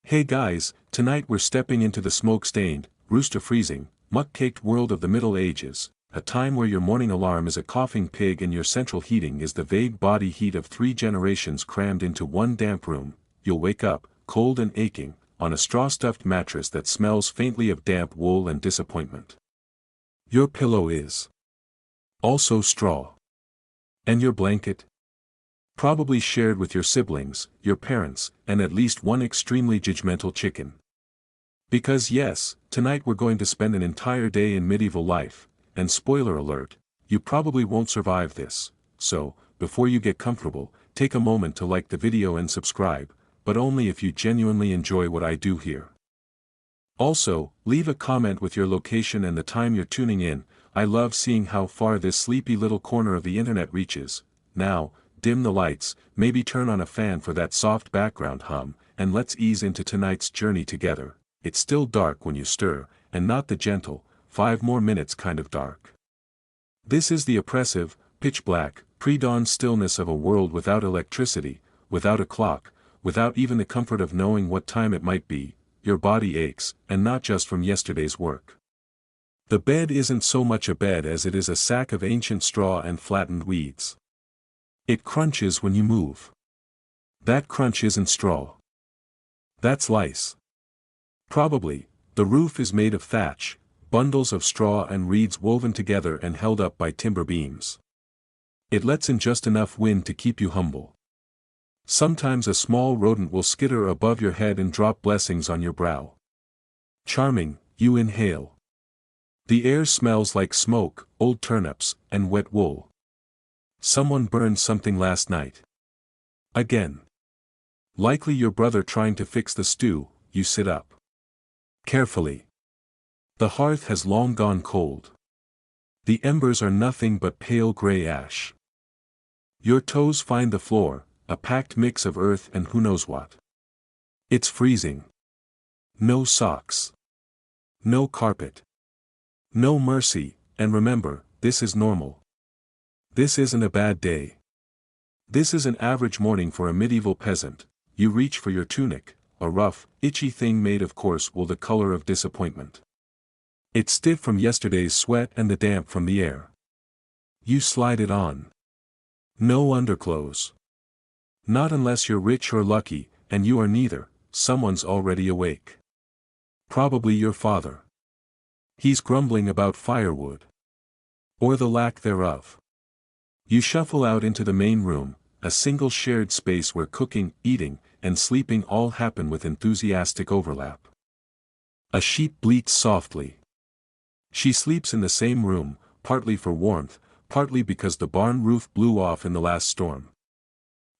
Hey guys, tonight we're stepping into the smoke-stained, rooster-freezing, muck-caked world of the Middle Ages, a time where your morning alarm is a coughing pig and your central heating is the vague body heat of 3 generations crammed into one damp room. You'll wake up, cold and aching, on a straw-stuffed mattress that smells faintly of damp wool and disappointment. Your pillow is also straw. And your blanket? Probably shared with your siblings, your parents, and at least one extremely judgmental chicken. Because yes, tonight we're going to spend an entire day in medieval life, and spoiler alert, you probably won't survive this, so, before you get comfortable, take a moment to like the video and subscribe, but only if you genuinely enjoy what I do here. Also, leave a comment with your location and the time you're tuning in. I love seeing how far this sleepy little corner of the internet reaches. Now, dim the lights, maybe turn on a fan for that soft background hum, and let's ease into tonight's journey together. It's still dark when you stir, and not the gentle, 5 more minutes kind of dark. This is the oppressive, pitch-black, pre-dawn stillness of a world without electricity, without a clock, without even the comfort of knowing what time it might be. Your body aches, and not just from yesterday's work. The bed isn't so much a bed as it is a sack of ancient straw and flattened weeds. It crunches when you move. That crunch isn't straw. That's lice. Probably, the roof is made of thatch, bundles of straw and reeds woven together and held up by timber beams. It lets in just enough wind to keep you humble. Sometimes a small rodent will skitter above your head and drop blessings on your brow. Charming, you inhale. The air smells like smoke, old turnips, and wet wool. Someone burned something last night. Again. Likely your brother trying to fix the stew. You sit up. Carefully. The hearth has long gone cold. The embers are nothing but pale gray ash. Your toes find the floor, a packed mix of earth and who knows what. It's freezing. No socks. No carpet. No mercy, and remember, this is normal. This isn't a bad day. This is an average morning for a medieval peasant. You reach for your tunic, a rough, itchy thing made of coarse wool the color of disappointment. It's stiff from yesterday's sweat and the damp from the air. You slide it on. No underclothes. Not unless you're rich or lucky, and you are neither. Someone's already awake. Probably your father. He's grumbling about firewood. Or the lack thereof. You shuffle out into the main room, a single shared space where cooking, eating, and sleeping all happen with enthusiastic overlap. A sheep bleats softly. She sleeps in the same room, partly for warmth, partly because the barn roof blew off in the last storm.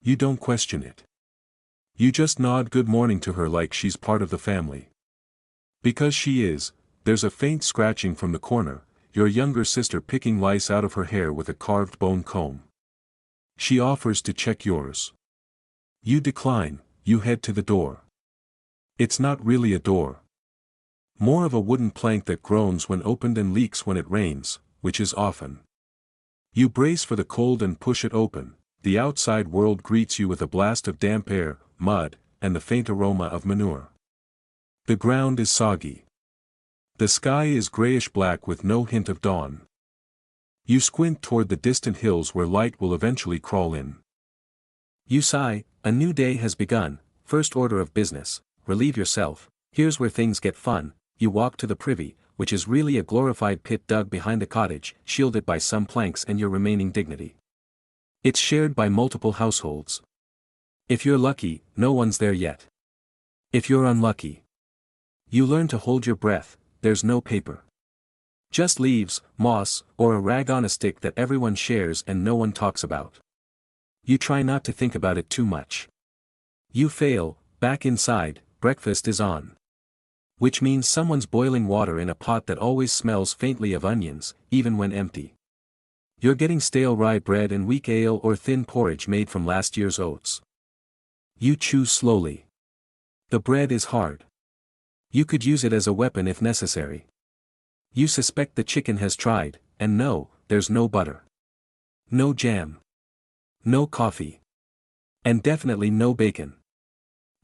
You don't question it. You just nod good morning to her like she's part of the family. Because she is, there's a faint scratching from the corner, your younger sister picking lice out of her hair with a carved bone comb. She offers to check yours. You decline, you head to the door. It's not really a door. More of a wooden plank that groans when opened and leaks when it rains, which is often. You brace for the cold and push it open. The outside world greets you with a blast of damp air, mud, and the faint aroma of manure. The ground is soggy. The sky is grayish-black with no hint of dawn. You squint toward the distant hills where light will eventually crawl in. You sigh, a new day has begun. First order of business, relieve yourself. Here's where things get fun. You walk to the privy, which is really a glorified pit dug behind the cottage, shielded by some planks and your remaining dignity. It's shared by multiple households. If you're lucky, no one's there yet. If you're unlucky, you learn to hold your breath. There's no paper. Just leaves, moss, or a rag on a stick that everyone shares and no one talks about. You try not to think about it too much. You fail, back inside, breakfast is on. Which means someone's boiling water in a pot that always smells faintly of onions, even when empty. You're getting stale rye bread and weak ale or thin porridge made from last year's oats. You chew slowly. The bread is hard. You could use it as a weapon if necessary. You suspect the chicken has tried, and no, there's no butter. No jam. No coffee. And definitely no bacon.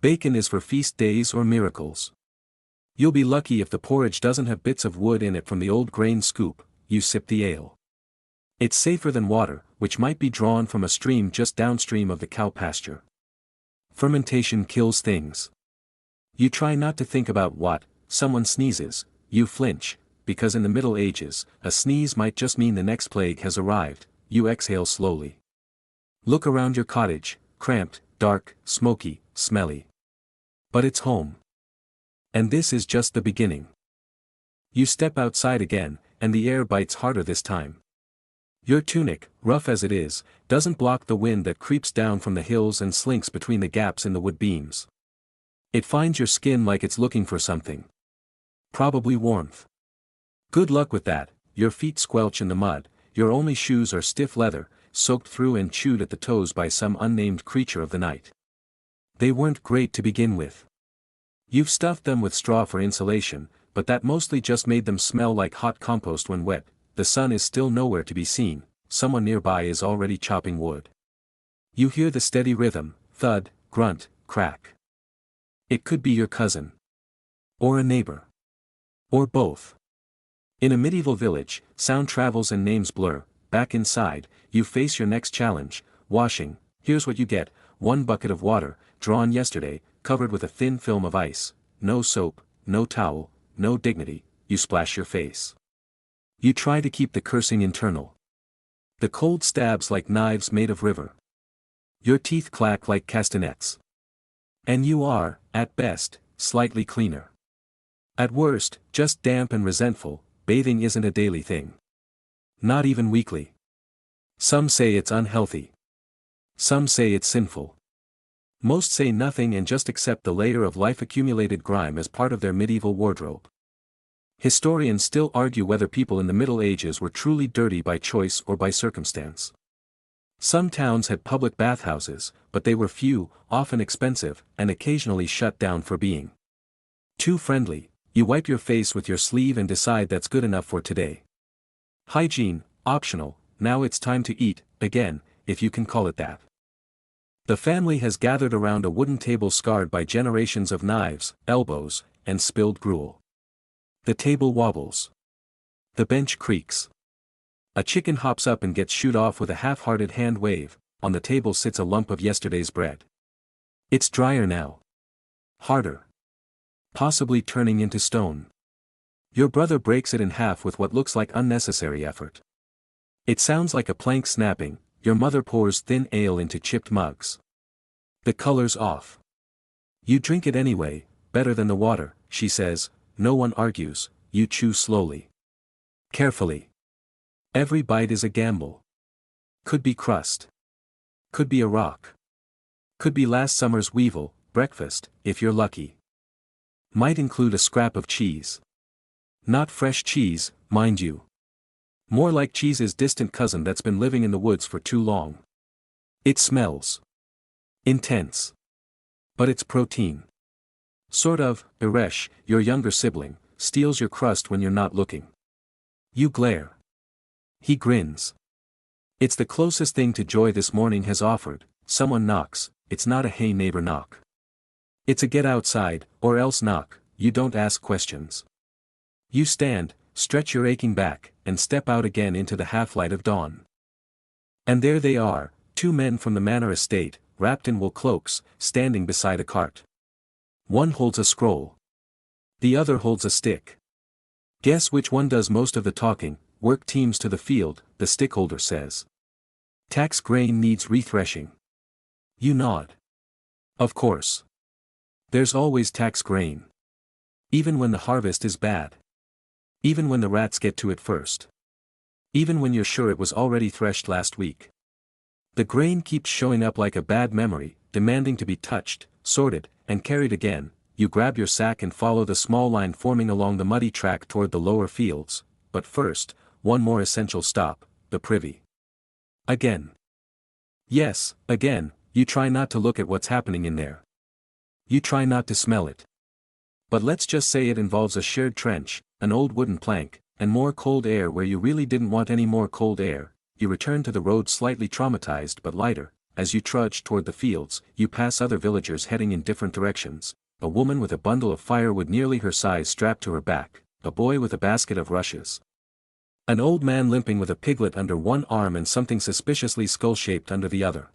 Bacon is for feast days or miracles. You'll be lucky if the porridge doesn't have bits of wood in it from the old grain scoop. You sip the ale. It's safer than water, which might be drawn from a stream just downstream of the cow pasture. Fermentation kills things. You try not to think about what, someone sneezes, you flinch, because in the Middle Ages, a sneeze might just mean the next plague has arrived. You exhale slowly. Look around your cottage, cramped, dark, smoky, smelly. But it's home. And this is just the beginning. You step outside again, and the air bites harder this time. Your tunic, rough as it is, doesn't block the wind that creeps down from the hills and slinks between the gaps in the wood beams. It finds your skin like it's looking for something. Probably warmth. Good luck with that. Your feet squelch in the mud, your only shoes are stiff leather, soaked through and chewed at the toes by some unnamed creature of the night. They weren't great to begin with. You've stuffed them with straw for insulation, but that mostly just made them smell like hot compost when wet. The sun is still nowhere to be seen, someone nearby is already chopping wood. You hear the steady rhythm, thud, grunt, crack. It could be your cousin. Or a neighbor. Or both. In a medieval village, sound travels and names blur. Back inside, you face your next challenge, washing. Here's what you get: 1 bucket of water, drawn yesterday, covered with a thin film of ice. No soap, no towel, no dignity. You splash your face. You try to keep the cursing internal. The cold stabs like knives made of river. Your teeth clack like castanets. And you are, at best, slightly cleaner. At worst, just damp and resentful. Bathing isn't a daily thing. Not even weekly. Some say it's unhealthy. Some say it's sinful. Most say nothing and just accept the layer of life-accumulated grime as part of their medieval wardrobe. Historians still argue whether people in the Middle Ages were truly dirty by choice or by circumstance. Some towns had public bathhouses, but they were few, often expensive, and occasionally shut down for being too friendly. You wipe your face with your sleeve and decide that's good enough for today. Hygiene, optional. Now it's time to eat, again, if you can call it that. The family has gathered around a wooden table scarred by generations of knives, elbows, and spilled gruel. The table wobbles. The bench creaks. A chicken hops up and gets shooed off with a half-hearted hand wave. On the table sits a lump of yesterday's bread. It's drier now. Harder. Possibly turning into stone. Your brother breaks it in half with what looks like unnecessary effort. It sounds like a plank snapping. Your mother pours thin ale into chipped mugs. The color's off. You drink it anyway, better than the water, she says. No one argues. You chew slowly. Carefully. Every bite is a gamble. Could be crust. Could be a rock. Could be last summer's weevil, breakfast, if you're lucky. Might include a scrap of cheese. Not fresh cheese, mind you. More like cheese's distant cousin that's been living in the woods for too long. It smells intense. But it's protein. Sort of. Iresh, your younger sibling, steals your crust when you're not looking. You glare. He grins. It's the closest thing to joy this morning has offered. Someone knocks. It's not a hey neighbor knock. It's a get outside, or else knock. You don't ask questions. You stand, stretch your aching back, and step out again into the half-light of dawn. And there they are, 2 men from the manor estate, wrapped in wool cloaks, standing beside a cart. One holds a scroll. The other holds a stick. Guess which one does most of the talking. Work teams to the field, the stickholder says. Tax grain needs rethreshing. You nod. Of course. There's always tax grain. Even when the harvest is bad. Even when the rats get to it first. Even when you're sure it was already threshed last week. The grain keeps showing up like a bad memory, demanding to be touched, sorted, and carried again. You grab your sack and follow the small line forming along the muddy track toward the lower fields. But first, one more essential stop, the privy. Again. Yes, again, you try not to look at what's happening in there. You try not to smell it. But let's just say it involves a shared trench, an old wooden plank, and more cold air where you really didn't want any more cold air. You return to the road slightly traumatized but lighter, as you trudge toward the fields, you pass other villagers heading in different directions, a woman with a bundle of firewood nearly her size strapped to her back, a boy with a basket of rushes. An old man limping with a piglet under one arm and something suspiciously skull-shaped under the other.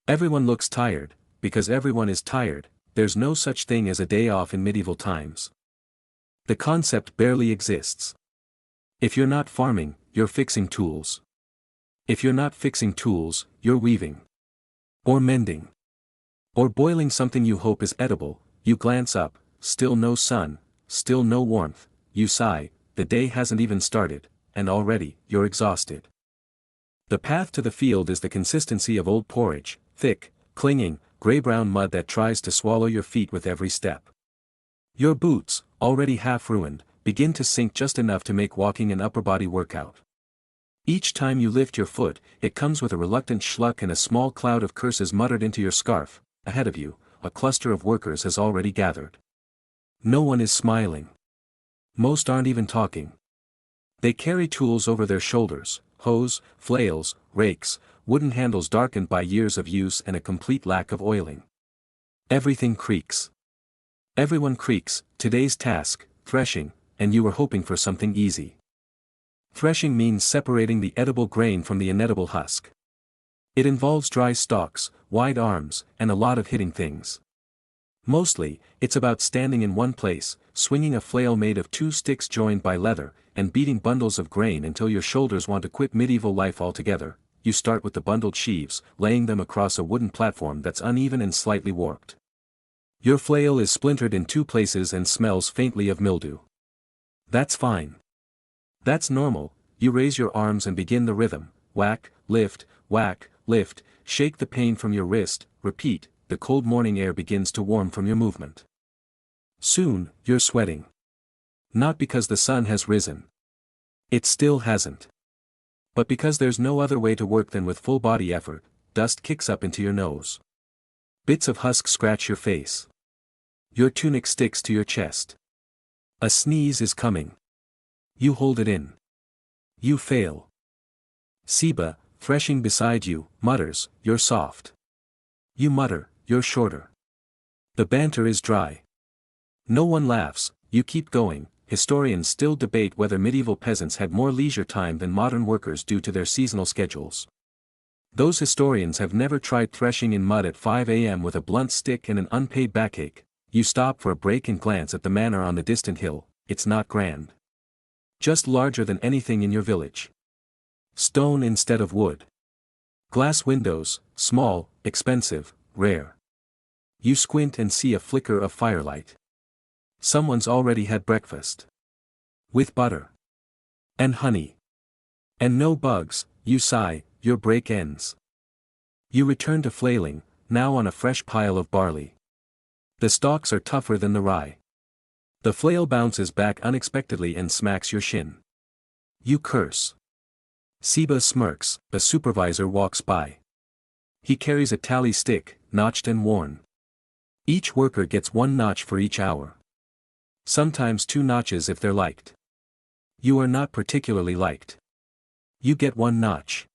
Everyone looks tired, because everyone is tired. There's no such thing as a day off in medieval times. The concept barely exists. If you're not farming, you're fixing tools. If you're not fixing tools, you're weaving. Or mending. Or boiling something you hope is edible. You glance up, still no sun, still no warmth, you sigh, the day hasn't even started, and already, you're exhausted. The path to the field is the consistency of old porridge, thick, clinging, gray-brown mud that tries to swallow your feet with every step. Your boots, already half ruined, begin to sink just enough to make walking an upper-body workout. Each time you lift your foot, it comes with a reluctant schluck and a small cloud of curses muttered into your scarf. Ahead of you, a cluster of workers has already gathered. No one is smiling. Most aren't even talking. They carry tools over their shoulders, hoes, flails, rakes, wooden handles darkened by years of use and a complete lack of oiling. Everything creaks. Everyone creaks. Today's task, threshing, and you were hoping for something easy. Threshing means separating the edible grain from the inedible husk. It involves dry stalks, wide arms, and a lot of hitting things. Mostly, it's about standing in one place, swinging a flail made of two sticks joined by leather, and beating bundles of grain until your shoulders want to quit medieval life altogether. You start with the bundled sheaves, laying them across a wooden platform that's uneven and slightly warped. Your flail is splintered in two places and smells faintly of mildew. That's fine. That's normal. You raise your arms and begin the rhythm, whack, lift, shake the pain from your wrist, repeat. The cold morning air begins to warm from your movement. Soon, you're sweating. Not because the sun has risen. It still hasn't. But because there's no other way to work than with full body effort, dust kicks up into your nose. Bits of husk scratch your face. Your tunic sticks to your chest. A sneeze is coming. You hold it in. You fail. Seba, threshing beside you, mutters, "You're soft." You mutter, "You're shorter." The banter is dry. No one laughs. You keep going. Historians still debate whether medieval peasants had more leisure time than modern workers due to their seasonal schedules. Those historians have never tried threshing in mud at 5 a.m. with a blunt stick and an unpaid backache. You stop for a break and glance at the manor on the distant hill. It's not grand. Just larger than anything in your village. Stone instead of wood. Glass windows, small, expensive, rare. You squint and see a flicker of firelight. Someone's already had breakfast. With butter. And honey. And no bugs. You sigh, your break ends. You return to flailing, now on a fresh pile of barley. The stalks are tougher than the rye. The flail bounces back unexpectedly and smacks your shin. You curse. Seba smirks. A supervisor walks by. He carries a tally stick, notched and worn. Each worker gets one notch for each hour. Sometimes two notches if they're liked. You are not particularly liked. You get one notch.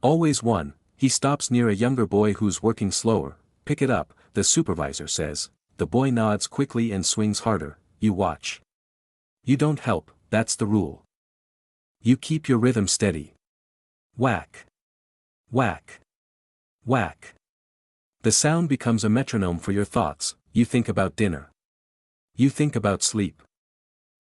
Always one. He stops near a younger boy who's working slower. "Pick it up," the supervisor says. The boy nods quickly and swings harder. You watch. You don't help, that's the rule. You keep your rhythm steady. Whack. Whack. Whack. The sound becomes a metronome for your thoughts. You think about dinner. You think about sleep.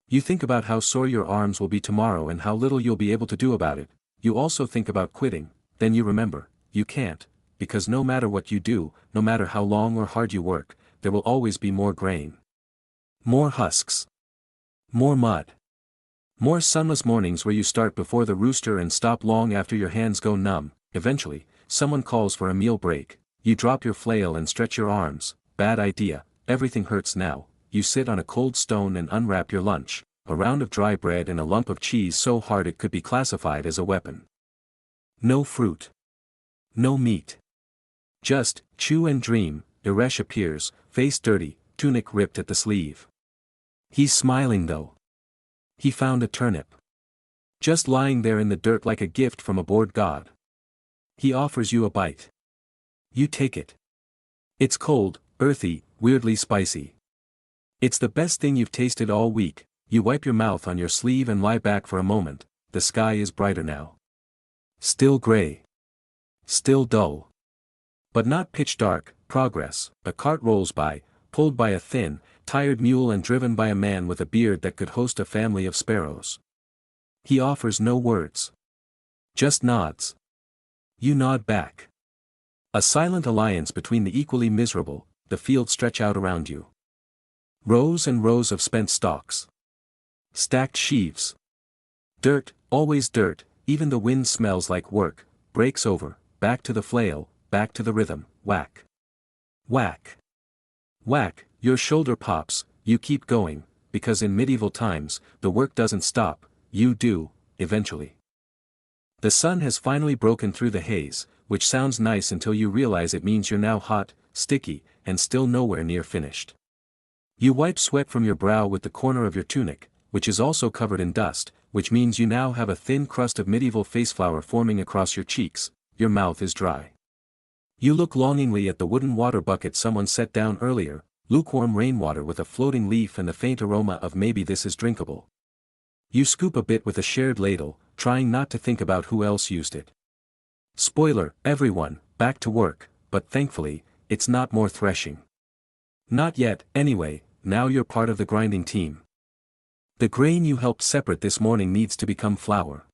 You think about how sore your arms will be tomorrow and how little you'll be able to do about it. You also think about quitting. Then you remember, you can't, because no matter what you do, no matter how long or hard you work, there will always be more grain. More husks. More mud. More sunless mornings where you start before the rooster and stop long after your hands go numb. Eventually, someone calls for a meal break. You drop your flail and stretch your arms. Bad idea, everything hurts now. You sit on a cold stone and unwrap your lunch, a round of dry bread and a lump of cheese so hard it could be classified as a weapon. No fruit. No meat. Just, chew and dream. Iresh appears, face dirty, tunic ripped at the sleeve. He's smiling though. He found a turnip. Just lying there in the dirt like a gift from a bored god. He offers you a bite. You take it. It's cold, earthy, weirdly spicy. It's the best thing you've tasted all week. You wipe your mouth on your sleeve and lie back for a moment. The sky is brighter now. Still gray. Still dull. But not pitch dark. Progress. A cart rolls by, pulled by a thin, tired mule and driven by a man with a beard that could host a family of sparrows. He offers no words. Just nods. You nod back. A silent alliance between the equally miserable. The fields stretch out around you. Rows and rows of spent stalks. Stacked sheaves. Dirt, always dirt, even the wind smells like work, breaks over, back to the flail, back to the rhythm, whack. Whack. Whack, your shoulder pops, you keep going, because in medieval times, the work doesn't stop, you do, eventually. The sun has finally broken through the haze, which sounds nice until you realize it means you're now hot, sticky, and still nowhere near finished. You wipe sweat from your brow with the corner of your tunic, which is also covered in dust, which means you now have a thin crust of medieval face flour forming across your cheeks. Your mouth is dry. You look longingly at the wooden water bucket someone set down earlier, lukewarm rainwater with a floating leaf and the faint aroma of maybe this is drinkable. You scoop a bit with a shared ladle, trying not to think about who else used it. Spoiler, everyone, back to work, but thankfully, it's not more threshing. Not yet, anyway, now you're part of the grinding team. The grain you helped separate this morning needs to become flour.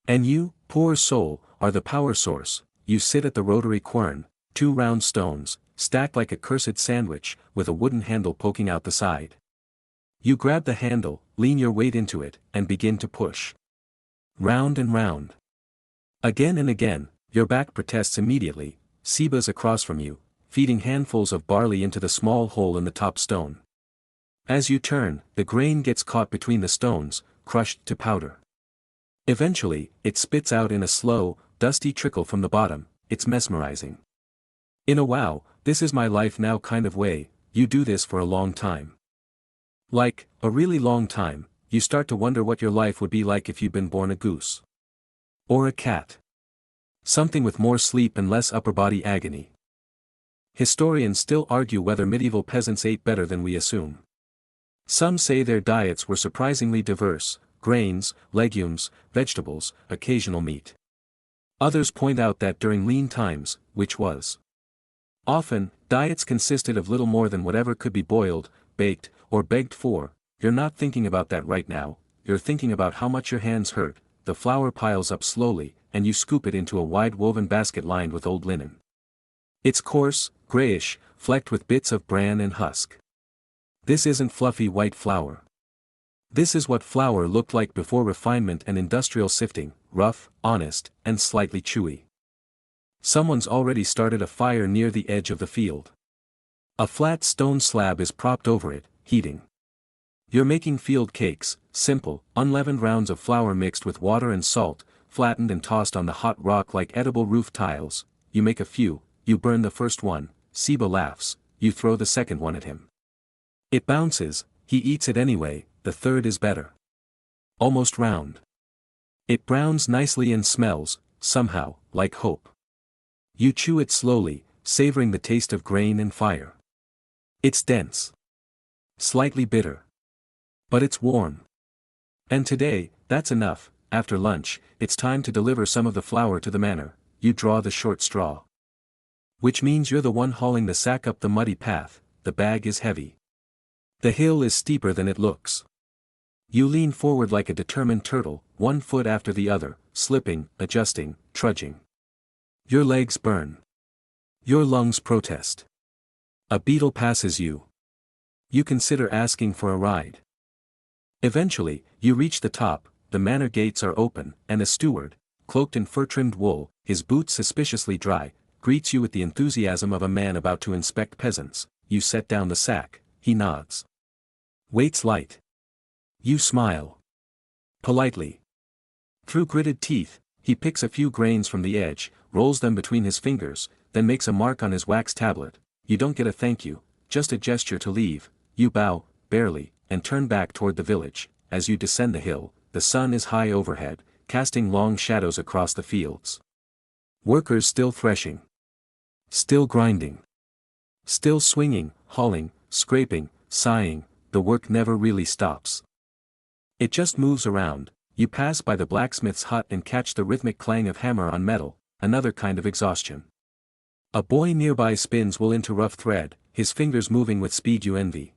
And you, poor soul, are the power source. You sit at the rotary quern, 2 round stones, stacked like a cursed sandwich, with a wooden handle poking out the side. You grab the handle, lean your weight into it, and begin to push. Round and round. Again and again, your back protests immediately. Seba's across from you, feeding handfuls of barley into the small hole in the top stone. As you turn, the grain gets caught between the stones, crushed to powder. Eventually, it spits out in a slow, dusty trickle from the bottom. It's mesmerizing. In a wow, this is my life now kind of way, you do this for a long time. Like, a really long time, you start to wonder what your life would be like if you'd been born a goose. Or a cat. Something with more sleep and less upper body agony. Historians still argue whether medieval peasants ate better than we assume. Some say their diets were surprisingly diverse: grains, legumes, vegetables, occasional meat. Others point out that during lean times, which was often, diets consisted of little more than whatever could be boiled, baked, or begged for. You're not thinking about that right now, you're thinking about how much your hands hurt. The flour piles up slowly, and you scoop it into a wide woven basket lined with old linen. It's coarse, grayish, flecked with bits of bran and husk. This isn't fluffy white flour. This is what flour looked like before refinement and industrial sifting: rough, honest, and slightly chewy. Someone's already started a fire near the edge of the field. A flat stone slab is propped over it, heating. You're making field cakes, simple, unleavened rounds of flour mixed with water and salt, flattened and tossed on the hot rock like edible roof tiles. You make a few, you burn the first one, Seba laughs, you throw the second one at him. It bounces, he eats it anyway, the third is better. Almost round. It browns nicely and smells, somehow, like hope. You chew it slowly, savoring the taste of grain and fire. It's dense. Slightly bitter. But it's warm. And today, that's enough. After lunch, it's time to deliver some of the flour to the manor. You draw the short straw. Which means you're the one hauling the sack up the muddy path. The bag is heavy. The hill is steeper than it looks. You lean forward like a determined turtle, 1 foot after the other, slipping, adjusting, trudging. Your legs burn. Your lungs protest. A beetle passes you. You consider asking for a ride. Eventually, you reach the top. The manor gates are open, and a steward, cloaked in fur-trimmed wool, his boots suspiciously dry, greets you with the enthusiasm of a man about to inspect peasants. You set down the sack. He nods. Waits light. You smile. Politely. Through gritted teeth, he picks a few grains from the edge, rolls them between his fingers, then makes a mark on his wax tablet. You don't get a thank you, just a gesture to leave. You bow, barely, and turn back toward the village. As you descend the hill, the sun is high overhead, casting long shadows across the fields. Workers still threshing. Still grinding. Still swinging, hauling, scraping, sighing, the work never really stops. It just moves around. You pass by the blacksmith's hut and catch the rhythmic clang of hammer on metal, another kind of exhaustion. A boy nearby spins wool into rough thread, his fingers moving with speed you envy.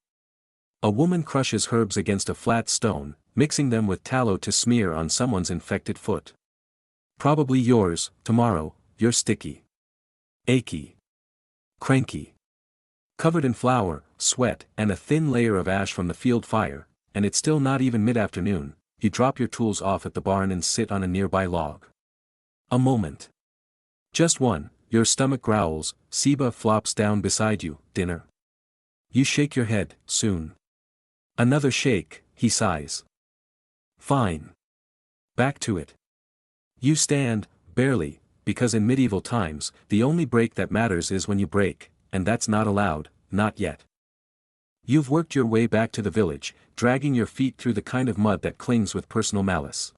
A woman crushes herbs against a flat stone, mixing them with tallow to smear on someone's infected foot. Probably yours. Tomorrow, you're sticky, achy, cranky, covered in flour, sweat, and a thin layer of ash from the field fire, and it's still not even mid-afternoon. You drop your tools off at the barn and sit on a nearby log. A moment. Just one, your stomach growls, Seba flops down beside you, dinner. You shake your head, soon. Another shake, he sighs. Fine. Back to it. You stand, barely, because in medieval times, the only break that matters is when you break, and that's not allowed, not yet. You've worked your way back to the village, dragging your feet through the kind of mud that clings with personal malice.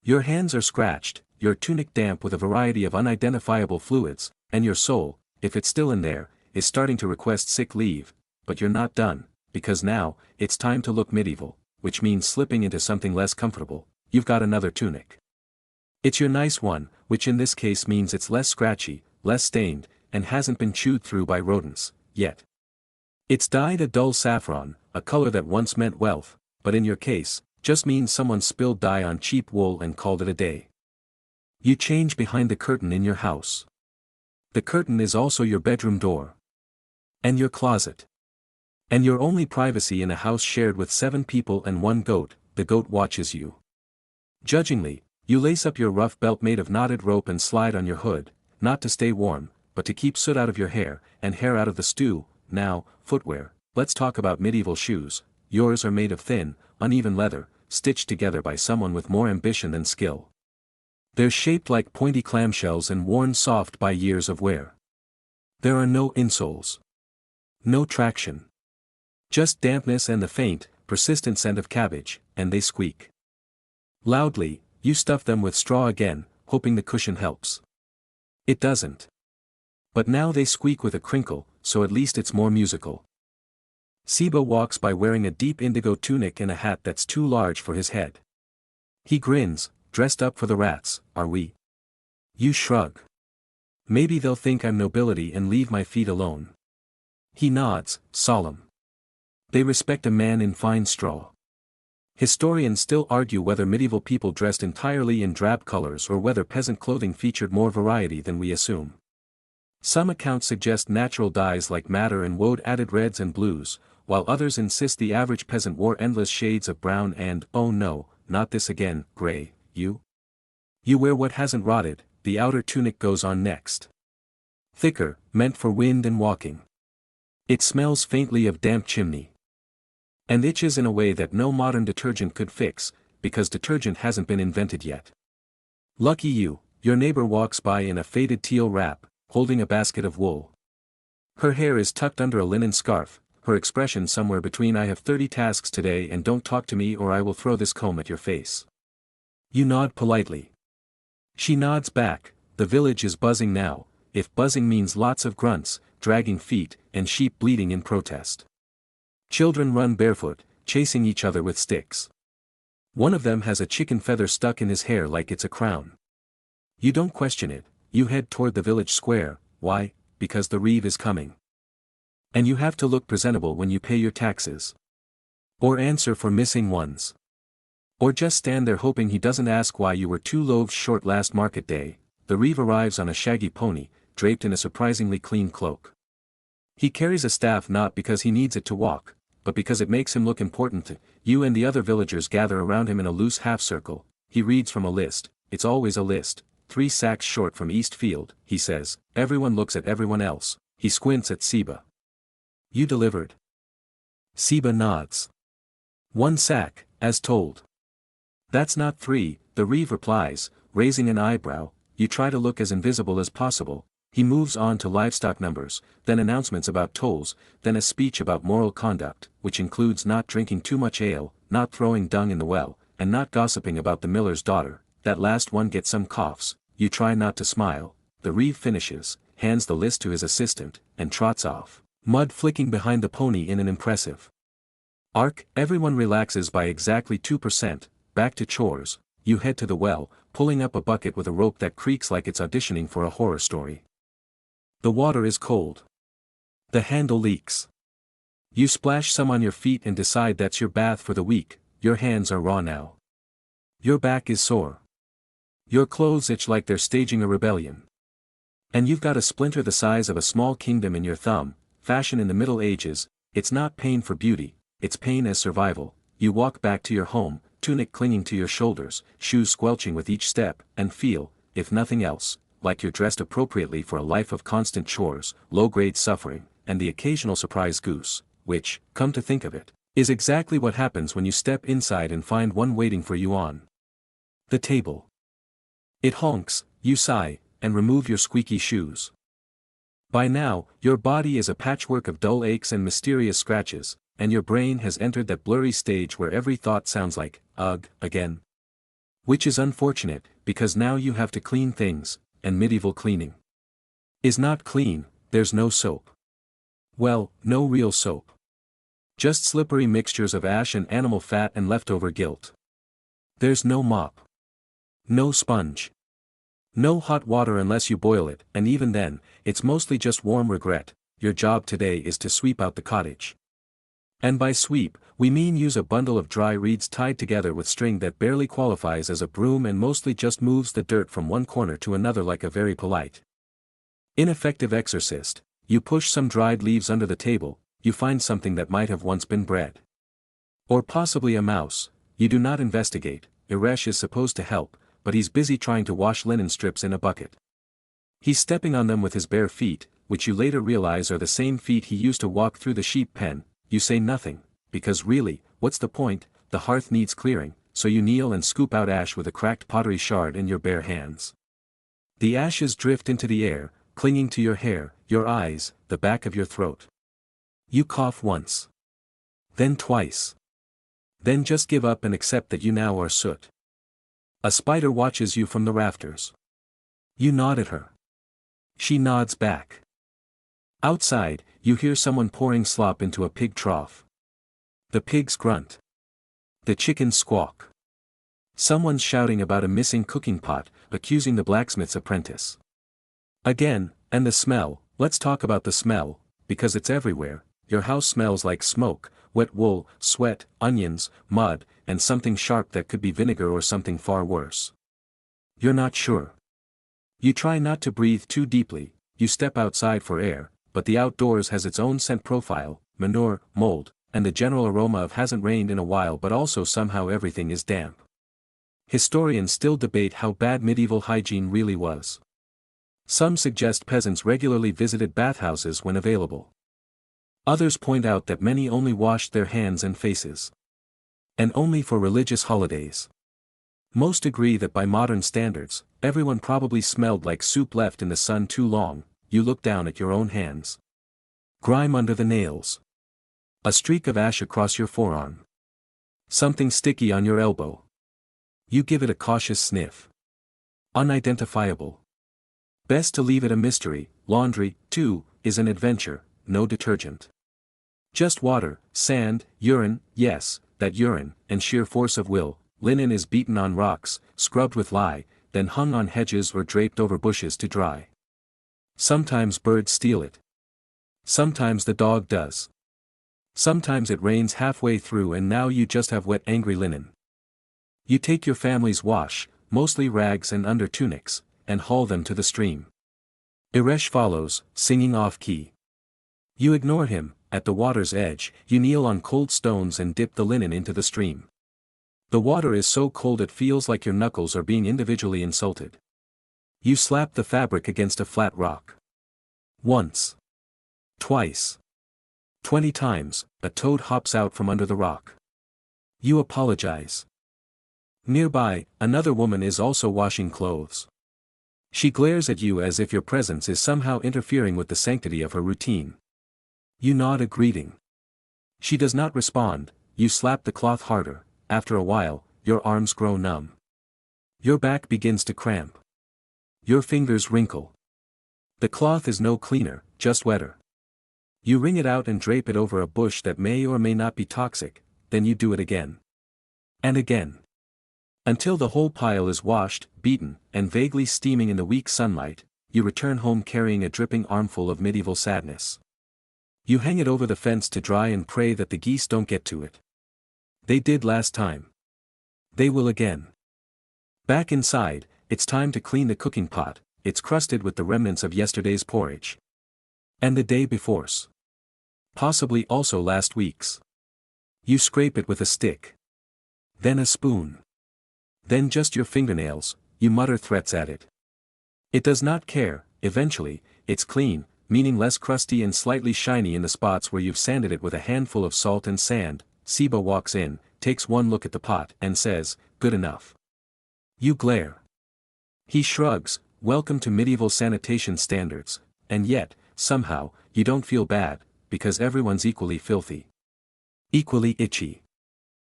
Your hands are scratched, your tunic damp with a variety of unidentifiable fluids, and your soul, if it's still in there, is starting to request sick leave, but you're not done, because now, it's time to look medieval, which means slipping into something less comfortable. You've got another tunic. It's your nice one, which in this case means it's less scratchy, less stained, and hasn't been chewed through by rodents, yet. It's dyed a dull saffron, a color that once meant wealth, but in your case, just means someone spilled dye on cheap wool and called it a day. You change behind the curtain in your house. The curtain is also your bedroom door. And your closet. And your only privacy in a house shared with 7 people and 1 goat, the goat watches you. Judgingly, you lace up your rough belt made of knotted rope and slide on your hood, not to stay warm, but to keep soot out of your hair, and hair out of the stew. Now, footwear, let's talk about medieval shoes. Yours are made of thin, uneven leather, stitched together by someone with more ambition than skill. They're shaped like pointy clamshells and worn soft by years of wear. There are no insoles. No traction. Just dampness and the faint, persistent scent of cabbage, and they squeak. Loudly, you stuff them with straw again, hoping the cushion helps. It doesn't. But now they squeak with a crinkle, so at least it's more musical. Seba walks by wearing a deep indigo tunic and a hat that's too large for his head. He grins, dressed up for the rats, are we? You shrug. Maybe they'll think I'm nobility and leave my feet alone. He nods, solemn. They respect a man in fine straw. Historians still argue whether medieval people dressed entirely in drab colors or whether peasant clothing featured more variety than we assume. Some accounts suggest natural dyes like madder and woad added reds and blues, while others insist the average peasant wore endless shades of brown and, oh no, not this again, gray. You wear what hasn't rotted. The outer tunic goes on next. Thicker, meant for wind and walking. It smells faintly of damp chimney. And itches in a way that no modern detergent could fix, because detergent hasn't been invented yet. Lucky you, your neighbor walks by in a faded teal wrap, holding a basket of wool. Her hair is tucked under a linen scarf, her expression somewhere between I have 30 tasks today and don't talk to me or I will throw this comb at your face. You nod politely. She nods back. The village is buzzing now, if buzzing means lots of grunts, dragging feet, and sheep bleating in protest. Children run barefoot, chasing each other with sticks. One of them has a chicken feather stuck in his hair like it's a crown. You don't question it, you head toward the village square. Why? Because the reeve is coming. And you have to look presentable when you pay your taxes. Or answer for missing ones. Or just stand there hoping he doesn't ask why you were 2 loaves short last market day. The reeve arrives on a shaggy pony, draped in a surprisingly clean cloak. He carries a staff not because he needs it to walk, but because it makes him look important. You and the other villagers gather around him in a loose half-circle. He reads from a list. It's always a list. 3 sacks short from East Field, he says. Everyone looks at everyone else. He squints at Seba. You delivered. Seba nods. 1 sack, as told. That's not 3, the reeve replies, raising an eyebrow. You try to look as invisible as possible. He moves on to livestock numbers, then announcements about tolls, then a speech about moral conduct, which includes not drinking too much ale, not throwing dung in the well, and not gossiping about the miller's daughter. That last one gets some coughs. You try not to smile. The reeve finishes, hands the list to his assistant, and trots off, mud flicking behind the pony in an impressive arc. Everyone relaxes by exactly 2%, back to chores. You head to the well, pulling up a bucket with a rope that creaks like it's auditioning for a horror story. The water is cold. The handle leaks. You splash some on your feet and decide that's your bath for the week. Your hands are raw now. Your back is sore. Your clothes itch like they're staging a rebellion. And you've got a splinter the size of a small kingdom in your thumb. Fashion in the Middle Ages, it's not pain for beauty, it's pain as survival. You walk back to your home, tunic clinging to your shoulders, shoes squelching with each step, and feel, if nothing else, like you're dressed appropriately for a life of constant chores, low-grade suffering, and the occasional surprise goose, which, come to think of it, is exactly what happens when you step inside and find one waiting for you on the table. It honks, you sigh, and remove your squeaky shoes. By now, your body is a patchwork of dull aches and mysterious scratches, and your brain has entered that blurry stage where every thought sounds like, ugh, again. Which is unfortunate, because now you have to clean things, and medieval cleaning is not clean. There's no soap. Well, no real soap. Just slippery mixtures of ash and animal fat and leftover guilt. There's no mop. No sponge. No hot water unless you boil it, and even then, it's mostly just warm regret. Your job today is to sweep out the cottage. And by sweep, we mean use a bundle of dry reeds tied together with string that barely qualifies as a broom and mostly just moves the dirt from one corner to another like a very polite, ineffective exorcist. You push some dried leaves under the table, you find something that might have once been bread. Or possibly a mouse. You do not investigate. Iresh is supposed to help, but he's busy trying to wash linen strips in a bucket. He's stepping on them with his bare feet, which you later realize are the same feet he used to walk through the sheep pen. You say nothing, because really, what's the point? The hearth needs clearing, so you kneel and scoop out ash with a cracked pottery shard in your bare hands. The ashes drift into the air, clinging to your hair, your eyes, the back of your throat. You cough once. Then twice. Then just give up and accept that you now are soot. A spider watches you from the rafters. You nod at her. She nods back. Outside, you hear someone pouring slop into a pig trough. The pigs grunt. The chickens squawk. Someone's shouting about a missing cooking pot, accusing the blacksmith's apprentice. Again, and the smell. Let's talk about the smell, because it's everywhere. Your house smells like smoke, wet wool, sweat, onions, mud, and something sharp that could be vinegar or something far worse. You're not sure. You try not to breathe too deeply. You step outside for air, but the outdoors has its own scent profile, manure, mold, and the general aroma of hasn't rained in a while, but also somehow everything is damp. Historians still debate how bad medieval hygiene really was. Some suggest peasants regularly visited bathhouses when available. Others point out that many only washed their hands and faces. And only for religious holidays. Most agree that by modern standards, everyone probably smelled like soup left in the sun too long. You look down at your own hands. Grime under the nails. A streak of ash across your forearm. Something sticky on your elbow. You give it a cautious sniff. Unidentifiable. Best to leave it a mystery. Laundry, too, is an adventure, no detergent. Just water, sand, urine, yes, that urine, and sheer force of will. Linen is beaten on rocks, scrubbed with lye, then hung on hedges or draped over bushes to dry. Sometimes birds steal it. Sometimes the dog does. Sometimes it rains halfway through and now you just have wet angry linen. You take your family's wash, mostly rags and under tunics, and haul them to the stream. Iresh follows, singing off-key. You ignore him. At the water's edge, you kneel on cold stones and dip the linen into the stream. The water is so cold it feels like your knuckles are being individually insulted. You slap the fabric against a flat rock. Once. Twice. 20 times, a toad hops out from under the rock. You apologize. Nearby, another woman is also washing clothes. She glares at you as if your presence is somehow interfering with the sanctity of her routine. You nod a greeting. She does not respond. You slap the cloth harder. After a while, your arms grow numb. Your back begins to cramp. Your fingers wrinkle. The cloth is no cleaner, just wetter. You wring it out and drape it over a bush that may or may not be toxic, then you do it again. And again. Until the whole pile is washed, beaten, and vaguely steaming in the weak sunlight, you return home carrying a dripping armful of medieval sadness. You hang it over the fence to dry and pray that the geese don't get to it. They did last time. They will again. Back inside, it's time to clean the cooking pot, it's crusted with the remnants of yesterday's porridge. And the day before's. Possibly also last week's. You scrape it with a stick. Then a spoon. Then just your fingernails, you mutter threats at it. It does not care, eventually, it's clean, meaning less crusty and slightly shiny in the spots where you've sanded it with a handful of salt and sand. Seba walks in, takes one look at the pot, and says, "Good enough." You glare. He shrugs, welcome to medieval sanitation standards, and yet, somehow, you don't feel bad, because everyone's equally filthy. Equally itchy.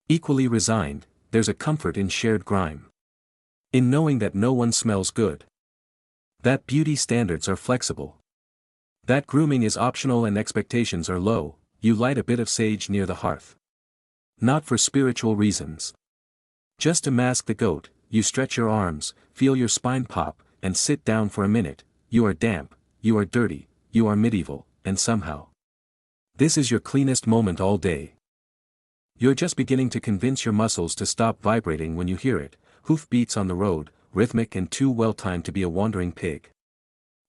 Equally resigned, there's a comfort in shared grime. In knowing that no one smells good. That beauty standards are flexible. That grooming is optional and expectations are low. You light a bit of sage near the hearth. Not for spiritual reasons. Just to mask the goat, you stretch your arms, feel your spine pop, and sit down for a minute. You are damp, you are dirty, you are medieval, and somehow. This is your cleanest moment all day. You're just beginning to convince your muscles to stop vibrating when you hear it, hoof beats on the road, rhythmic and too well timed to be a wandering pig.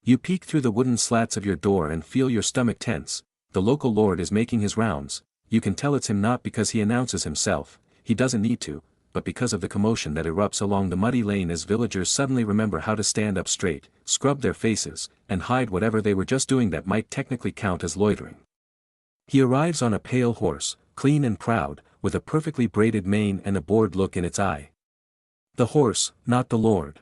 You peek through the wooden slats of your door and feel your stomach tense. The local lord is making his rounds. You can tell it's him not because he announces himself, he doesn't need to, but because of the commotion that erupts along the muddy lane as villagers suddenly remember how to stand up straight, scrub their faces, and hide whatever they were just doing that might technically count as loitering. He arrives on a pale horse, clean and proud, with a perfectly braided mane and a bored look in its eye. The horse, not the lord.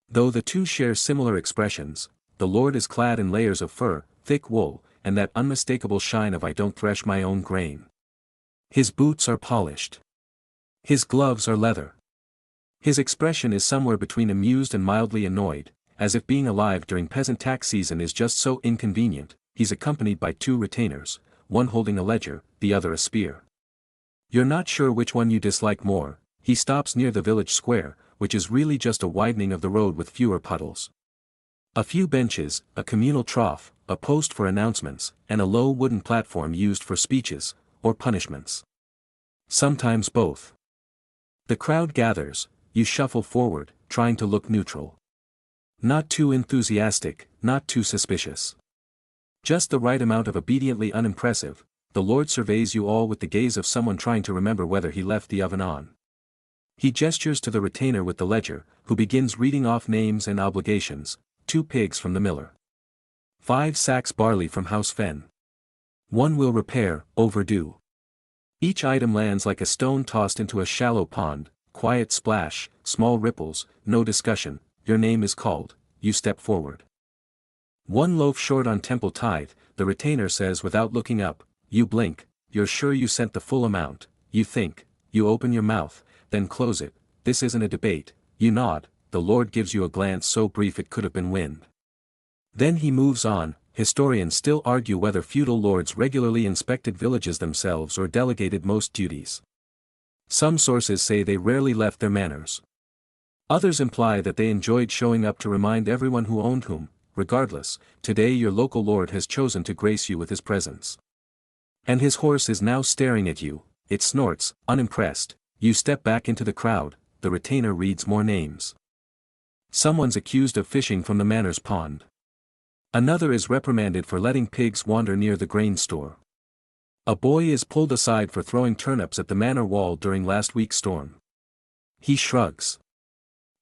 Though the two share similar expressions, the lord is clad in layers of fur, thick wool, and that unmistakable shine of "I don't thresh my own grain." His boots are polished. His gloves are leather. His expression is somewhere between amused and mildly annoyed, as if being alive during peasant tax season is just so inconvenient. He's accompanied by two retainers, one holding a ledger, the other a spear. You're not sure which one you dislike more. He stops near the village square, which is really just a widening of the road with fewer puddles. A few benches, a communal trough, a post for announcements, and a low wooden platform used for speeches, or punishments. Sometimes both. The crowd gathers, you shuffle forward, trying to look neutral. Not too enthusiastic, not too suspicious. Just the right amount of obediently unimpressive. The Lord surveys you all with the gaze of someone trying to remember whether he left the oven on. He gestures to the retainer with the ledger, who begins reading off names and obligations. 2 pigs from the miller. 5 sacks barley from House Fen. 1 will repair, overdue. Each item lands like a stone tossed into a shallow pond, quiet splash, small ripples, no discussion. Your name is called, you step forward. 1 loaf short on temple tithe, the retainer says without looking up. You blink, you're sure you sent the full amount. You think, you open your mouth, then close it. This isn't a debate. You nod, the Lord gives you a glance so brief it could have been wind. Then he moves on. Historians still argue whether feudal lords regularly inspected villages themselves or delegated most duties. Some sources say they rarely left their manors. Others imply that they enjoyed showing up to remind everyone who owned whom. Regardless, today your local lord has chosen to grace you with his presence. And his horse is now staring at you. It snorts, unimpressed. You step back into the crowd. The retainer reads more names. Someone's accused of fishing from the manor's pond. Another is reprimanded for letting pigs wander near the grain store. A boy is pulled aside for throwing turnips at the manor wall during last week's storm. He shrugs.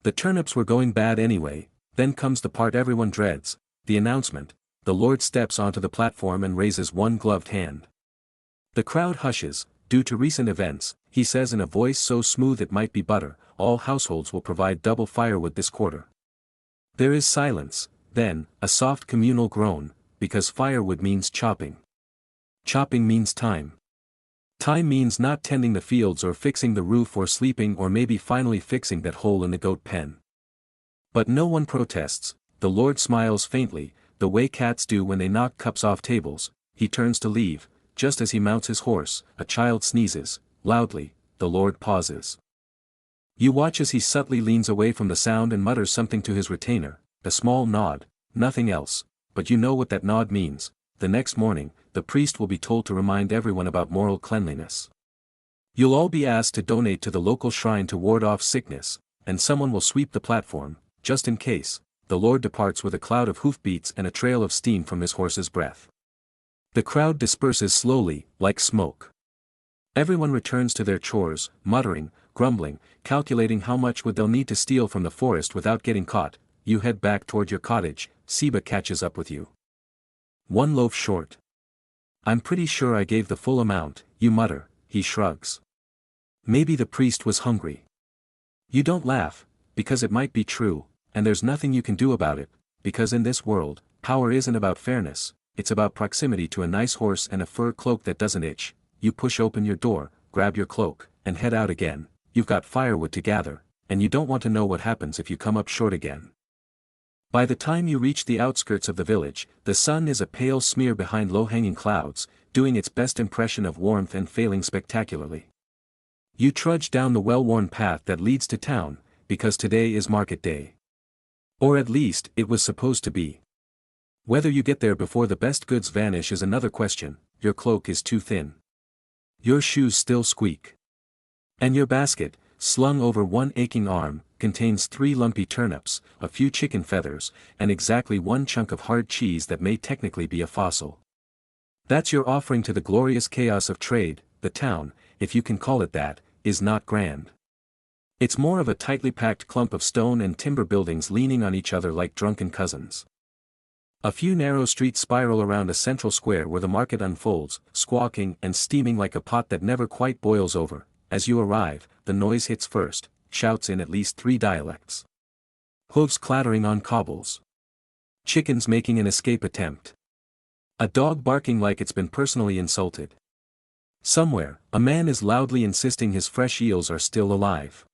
The turnips were going bad anyway. Then comes the part everyone dreads, the announcement. The Lord steps onto the platform and raises one gloved hand. The crowd hushes. Due to recent events, he says in a voice so smooth it might be butter, all households will provide double firewood this quarter. There is silence, then, a soft communal groan, because firewood means chopping. Chopping means time. Time means not tending the fields or fixing the roof or sleeping or maybe finally fixing that hole in the goat pen. But no one protests. the Lord smiles faintly, the way cats do when they knock cups off tables. He turns to leave, just as he mounts his horse, a child sneezes, loudly, the Lord pauses. You watch as he subtly leans away from the sound and mutters something to his retainer, a small nod, nothing else, but you know what that nod means. The next morning, the priest will be told to remind everyone about moral cleanliness. You'll all be asked to donate to the local shrine to ward off sickness, and someone will sweep the platform, just in case. The Lord departs with a cloud of hoofbeats and a trail of steam from his horse's breath. The crowd disperses slowly, like smoke. Everyone returns to their chores, muttering, grumbling, calculating how much would they'll need to steal from the forest without getting caught. You head back toward your cottage. Seba catches up with you. One loaf short. I'm pretty sure I gave the full amount, you mutter. He shrugs. Maybe the priest was hungry. You don't laugh, because it might be true, and there's nothing you can do about it, because in this world, power isn't about fairness, it's about proximity to a nice horse and a fur cloak that doesn't itch. You push open your door, grab your cloak, and head out again. You've got firewood to gather, and you don't want to know what happens if you come up short again. By the time you reach the outskirts of the village, the sun is a pale smear behind low-hanging clouds, doing its best impression of warmth and failing spectacularly. You trudge down the well-worn path that leads to town, because today is market day. Or at least, it was supposed to be. Whether you get there before the best goods vanish is another question. Your cloak is too thin. Your shoes still squeak. And your basket, slung over one aching arm, contains 3 lumpy turnips, a few chicken feathers, and exactly 1 chunk of hard cheese that may technically be a fossil. That's your offering to the glorious chaos of trade. The town, if you can call it that, is not grand. It's more of a tightly packed clump of stone and timber buildings leaning on each other like drunken cousins. A few narrow streets spiral around a central square where the market unfolds, squawking and steaming like a pot that never quite boils over. As you arrive, the noise hits first, shouts in at least 3 dialects. Hooves clattering on cobbles. Chickens making an escape attempt. A dog barking like it's been personally insulted. Somewhere, a man is loudly insisting his fresh eels are still alive.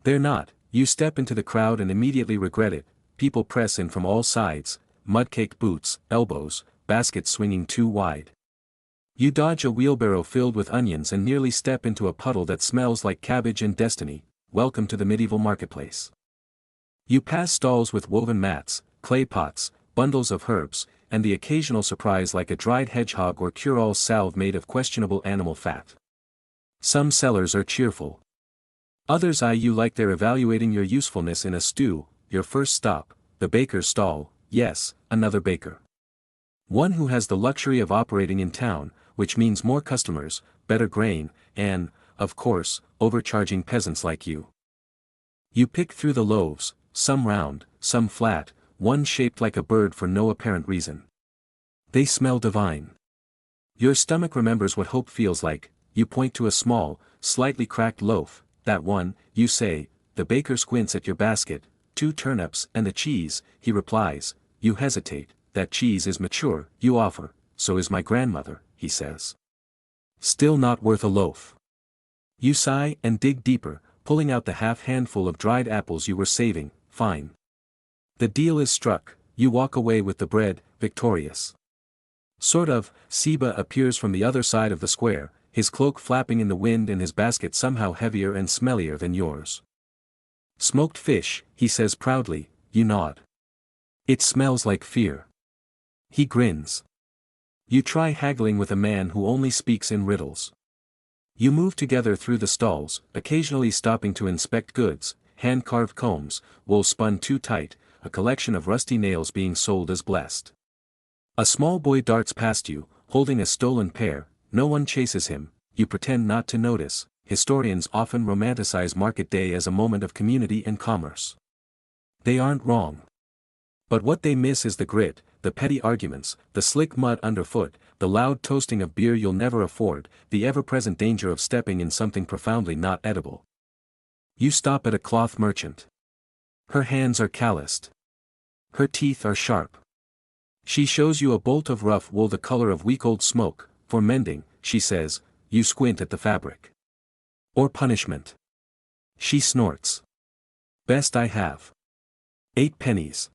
They're not. You step into the crowd and immediately regret it. People press in from all sides, mud-caked boots, elbows, baskets swinging too wide. You dodge a wheelbarrow filled with onions and nearly step into a puddle that smells like cabbage and destiny. Welcome to the medieval marketplace. You pass stalls with woven mats, clay pots, bundles of herbs, and the occasional surprise like a dried hedgehog or cure-all salve made of questionable animal fat. Some sellers are cheerful. Others eye you like they're evaluating your usefulness in a stew. Your first stop, the baker's stall. Yes, another baker. One who has the luxury of operating in town, which means more customers, better grain, and, of course, overcharging peasants like you. You pick through the loaves, some round, some flat, one shaped like a bird for no apparent reason. They smell divine. Your stomach remembers what hope feels like. You point to a small, slightly cracked loaf. That one, you say. The baker squints at your basket. 2 turnips and the cheese, he replies. You hesitate. That cheese is mature, you offer. So is my grandmother, he says. Still not worth a loaf. You sigh and dig deeper, pulling out the half-handful of dried apples you were saving. Fine. The deal is struck. You walk away with the bread, victorious. Sort of. Seba appears from the other side of the square, his cloak flapping in the wind and his basket somehow heavier and smellier than yours. Smoked fish, he says proudly. You nod. It smells like fear. He grins. You try haggling with a man who only speaks in riddles. You move together through the stalls, occasionally stopping to inspect goods, hand-carved combs, wool spun too tight, a collection of rusty nails being sold as blessed. A small boy darts past you, holding a stolen pair. No one chases him. You pretend not to notice. Historians often romanticize market day as a moment of community and commerce. They aren't wrong. But what they miss is the grit, the petty arguments, the slick mud underfoot, the loud toasting of beer you'll never afford, the ever-present danger of stepping in something profoundly not edible. You stop at a cloth merchant. Her hands are calloused. Her teeth are sharp. She shows you a bolt of rough wool the color of week-old smoke. For mending, she says. You squint at the fabric. Or punishment. She snorts. Best I have. 8 pennies.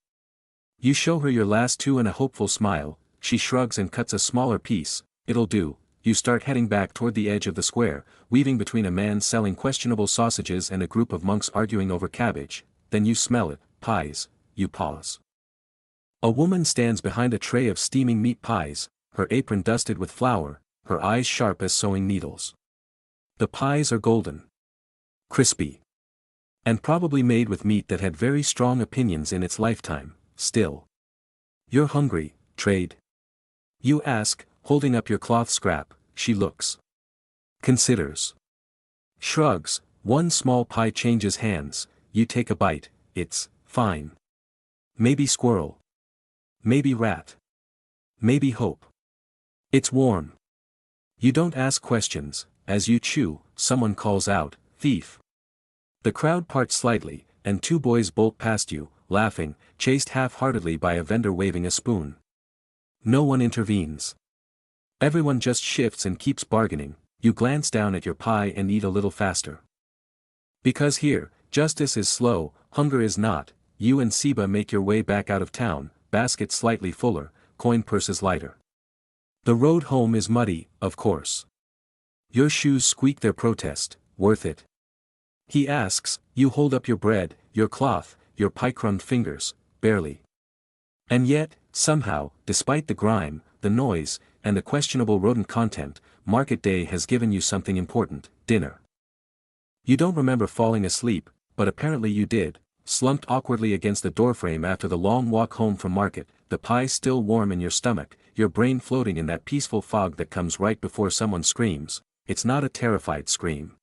You show her your last two and a hopeful smile, she shrugs and cuts a smaller piece. It'll do. You start heading back toward the edge of the square, weaving between a man selling questionable sausages and a group of monks arguing over cabbage. Then you smell it, pies. You pause. A woman stands behind a tray of steaming meat pies, her apron dusted with flour, her eyes sharp as sewing needles. The pies are golden, crispy, and probably made with meat that had very strong opinions in its lifetime. Still, you're hungry, trade? You ask, holding up your cloth scrap. She looks, considers, shrugs. One small pie changes hands. You take a bite. It's fine. Maybe squirrel. Maybe rat. Maybe hope. It's warm. You don't ask questions. As you chew, someone calls out, thief. The crowd parts slightly, and two boys bolt past you, laughing, chased half-heartedly by a vendor waving a spoon. No one intervenes. Everyone just shifts and keeps bargaining. You glance down at your pie and eat a little faster. Because here, justice is slow, hunger is not. You and Seba make your way back out of town, basket slightly fuller, coin purses lighter. The road home is muddy, of course. Your shoes squeak their protest. Worth it? He asks. You hold up your bread, your cloth, your pie-crumbed fingers. Barely. And yet, somehow, despite the grime, the noise, and the questionable rodent content, market day has given you something important: dinner. You don't remember falling asleep, but apparently you did, slumped awkwardly against the doorframe after the long walk home from market, the pie still warm in your stomach, your brain floating in that peaceful fog that comes right before someone screams. It's not a terrified scream.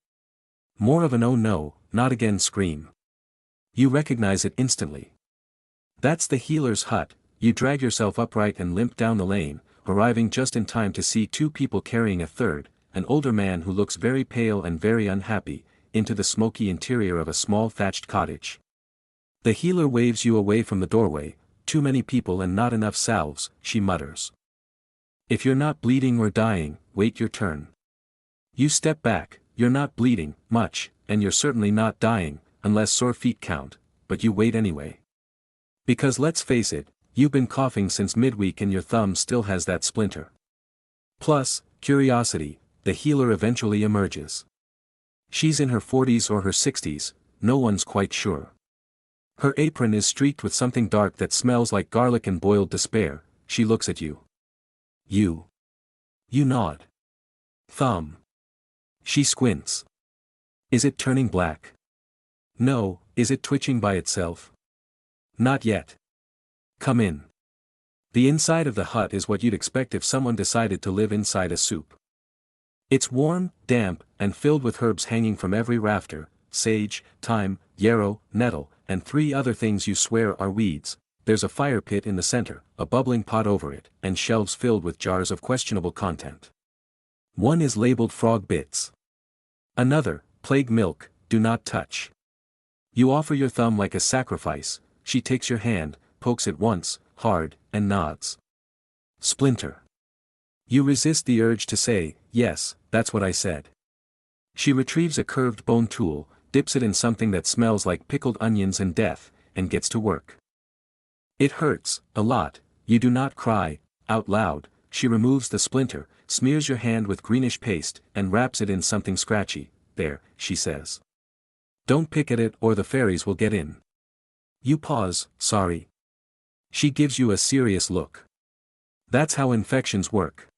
More of an oh no, not again scream. You recognize it instantly. That's the healer's hut. You drag yourself upright and limp down the lane, arriving just in time to see two people carrying a third, an older man who looks very pale and very unhappy, into the smoky interior of a small thatched cottage. The healer waves you away from the doorway. Too many people and not enough salves, she mutters. If you're not bleeding or dying, wait your turn. You step back. You're not bleeding much, and you're certainly not dying, unless sore feet count, but you wait anyway. Because let's face it, you've been coughing since midweek and your thumb still has that splinter. Plus, curiosity. The healer eventually emerges. She's in her 40s or her 60s, no one's quite sure. Her apron is streaked with something dark that smells like garlic and boiled despair. She looks at you. You nod. Thumb. She squints. Is it turning black? No. Is it twitching by itself? Not yet. Come in. The inside of the hut is what you'd expect if someone decided to live inside a soup. It's warm, damp, and filled with herbs hanging from every rafter: sage, thyme, yarrow, nettle, and 3 other things you swear are weeds. There's a fire pit in the center, a bubbling pot over it, and shelves filled with jars of questionable content. One is labeled frog bits. Another, plague milk, do not touch. You offer your thumb like a sacrifice. She takes your hand, pokes it once, hard, and nods. Splinter. You resist the urge to say, yes, that's what I said. She retrieves a curved bone tool, dips it in something that smells like pickled onions and death, and gets to work. It hurts, a lot. You do not cry out loud. She removes the splinter, smears your hand with greenish paste, and wraps it in something scratchy. There, she says. Don't pick at it or the fairies will get in. You pause. Sorry. She gives you a serious look. That's how infections work.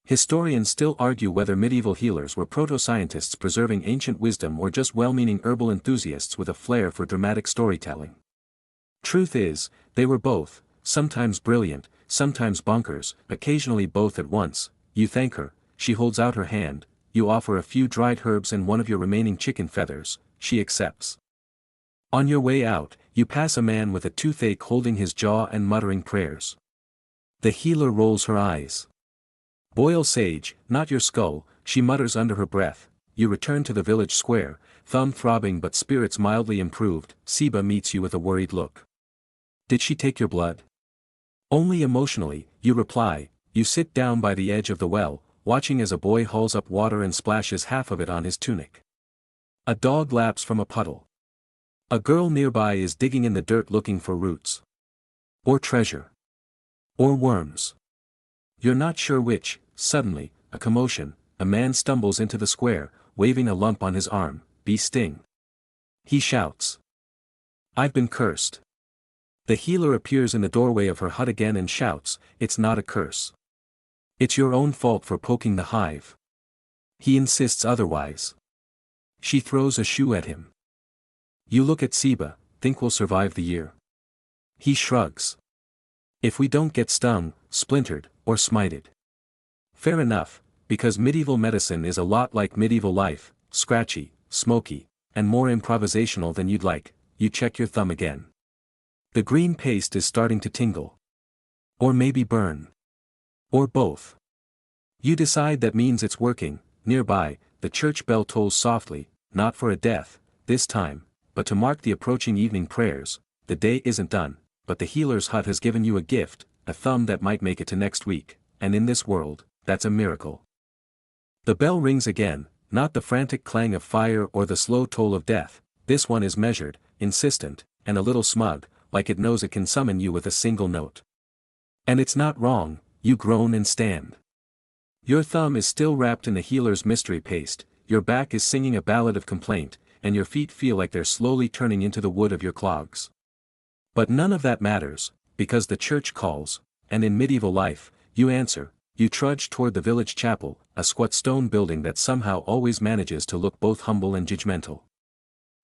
Historians still argue whether medieval healers were proto-scientists preserving ancient wisdom or just well-meaning herbal enthusiasts with a flair for dramatic storytelling. Truth is, they were both, sometimes brilliant, sometimes bonkers, occasionally both at once. You thank her. She holds out her hand. You offer a few dried herbs and one of your remaining chicken feathers. She accepts. On your way out, you pass a man with a toothache holding his jaw and muttering prayers. The healer rolls her eyes. Boil sage, not your skull, she mutters under her breath. You return to the village square, thumb throbbing but spirits mildly improved. Seba meets you with a worried look. Did she take your blood? Only emotionally, you reply. You sit down by the edge of the well, watching as a boy hauls up water and splashes half of it on his tunic. A dog laps from a puddle. A girl nearby is digging in the dirt looking for roots. Or treasure. Or worms. You're not sure which. Suddenly, a commotion, a man stumbles into the square, waving a lump on his arm, bee sting. He shouts. I've been cursed. The healer appears in the doorway of her hut again and shouts, it's not a curse. It's your own fault for poking the hive. He insists otherwise. She throws a shoe at him. You look at Seba, think we'll survive the year. He shrugs. If we don't get stung, splintered, or smited. Fair enough, because medieval medicine is a lot like medieval life, scratchy, smoky, and more improvisational than you'd like. You check your thumb again. The green paste is starting to tingle. Or maybe burn. Or both. You decide that means it's working. Nearby, the church bell tolls softly, not for a death, this time, but to mark the approaching evening prayers. The day isn't done, but the healer's hut has given you a gift, a thumb that might make it to next week, and in this world, that's a miracle. The bell rings again, not the frantic clang of fire or the slow toll of death. This one is measured, insistent, and a little smug, like it knows it can summon you with a single note. And it's not wrong. You groan and stand. Your thumb is still wrapped in the healer's mystery paste, your back is singing a ballad of complaint, and your feet feel like they're slowly turning into the wood of your clogs. But none of that matters, because the church calls, and in medieval life, you answer. You trudge toward the village chapel, a squat stone building that somehow always manages to look both humble and judgmental.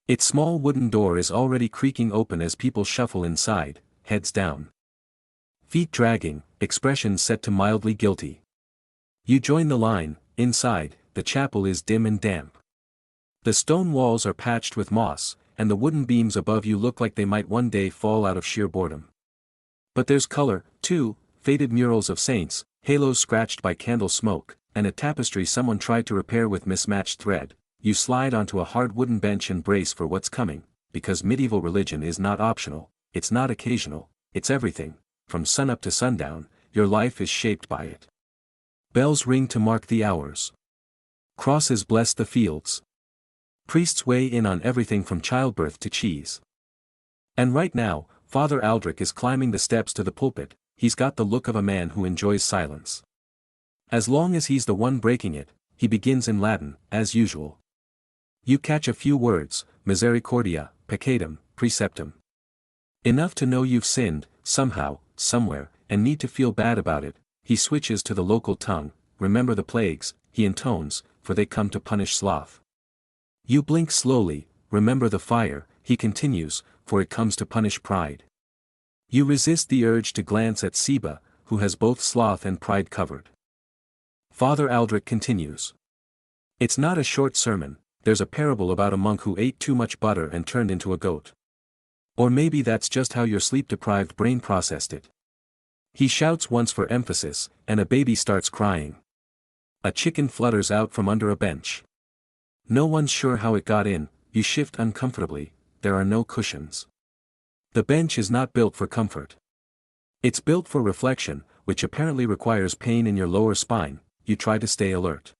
Its small wooden door is already creaking open as people shuffle inside, heads down. Feet dragging, expressions set to mildly guilty. You join the line. Inside, the chapel is dim and damp. The stone walls are patched with moss, and the wooden beams above you look like they might one day fall out of sheer boredom. But there's color, too, faded murals of saints, halos scratched by candle smoke, and a tapestry someone tried to repair with mismatched thread. You slide onto a hard wooden bench and brace for what's coming, because medieval religion is not optional, it's not occasional, it's everything. From sunup to sundown, your life is shaped by it. Bells ring to mark the hours. Crosses bless the fields. Priests weigh in on everything from childbirth to cheese. And right now, Father Aldrich is climbing the steps to the pulpit. He's got the look of a man who enjoys silence. As long as he's the one breaking it, he begins in Latin, as usual. You catch a few words, misericordia, peccatum, preceptum. Enough to know you've sinned, somehow, somewhere, and need to feel bad about it. He switches to the local tongue. Remember the plagues, he intones, for they come to punish sloth. You blink slowly. Remember the fire, he continues, for it comes to punish pride. You resist the urge to glance at Seba, who has both sloth and pride covered. Father Aldrich continues. It's not a short sermon. There's a parable about a monk who ate too much butter and turned into a goat. Or maybe that's just how your sleep-deprived brain processed it. He shouts once for emphasis, and a baby starts crying. A chicken flutters out from under a bench. No one's sure how it got in. You shift uncomfortably. There are no cushions. The bench is not built for comfort. It's built for reflection, which apparently requires pain in your lower spine. You try to stay alert.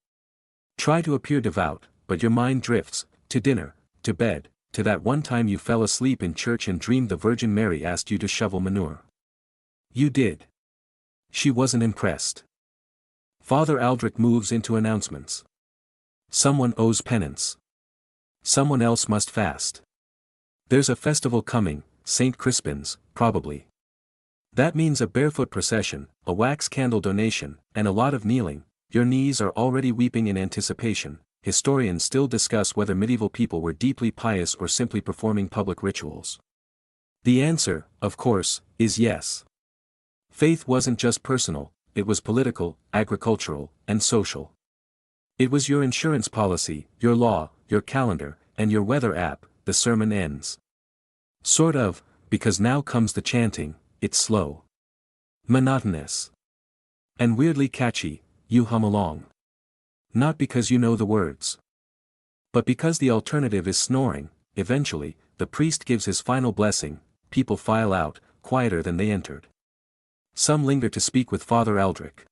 Try to appear devout, but your mind drifts, to dinner, to bed, to that one time you fell asleep in church and dreamed the Virgin Mary asked you to shovel manure. You did. She wasn't impressed. Father Aldrich moves into announcements. Someone owes penance. Someone else must fast. There's a festival coming, St. Crispin's, probably. That means a barefoot procession, a wax candle donation, and a lot of kneeling. Your knees are already weeping in anticipation. Historians still discuss whether medieval people were deeply pious or simply performing public rituals. The answer, of course, is yes. Faith wasn't just personal, it was political, agricultural, and social. It was your insurance policy, your law, your calendar, and your weather app. The sermon ends. Sort of, because now comes the chanting. It's slow. Monotonous. And weirdly catchy. You hum along. Not because you know the words. But because the alternative is snoring. Eventually, the priest gives his final blessing. People file out, quieter than they entered. Some linger to speak with Father Aldrich.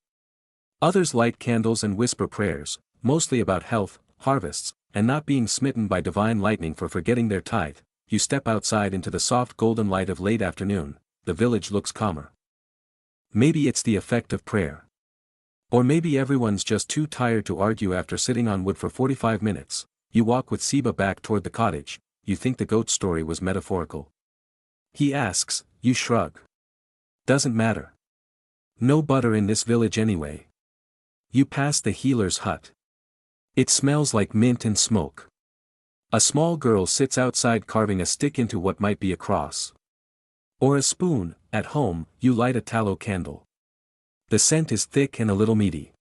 Others light candles and whisper prayers, mostly about health, harvests, and not being smitten by divine lightning for forgetting their tithe. You step outside into the soft golden light of late afternoon. the village looks calmer. Maybe it's the effect of prayer. Or maybe everyone's just too tired to argue after sitting on wood for 45 minutes. You walk with Seba back toward the cottage. You think the goat story was metaphorical. He asks, you shrug. Doesn't matter. No butter in this village anyway. You pass the healer's hut. It smells like mint and smoke. A small girl sits outside carving a stick into what might be a cross. Or a spoon. At home, you light a tallow candle. The scent is thick and a little meaty.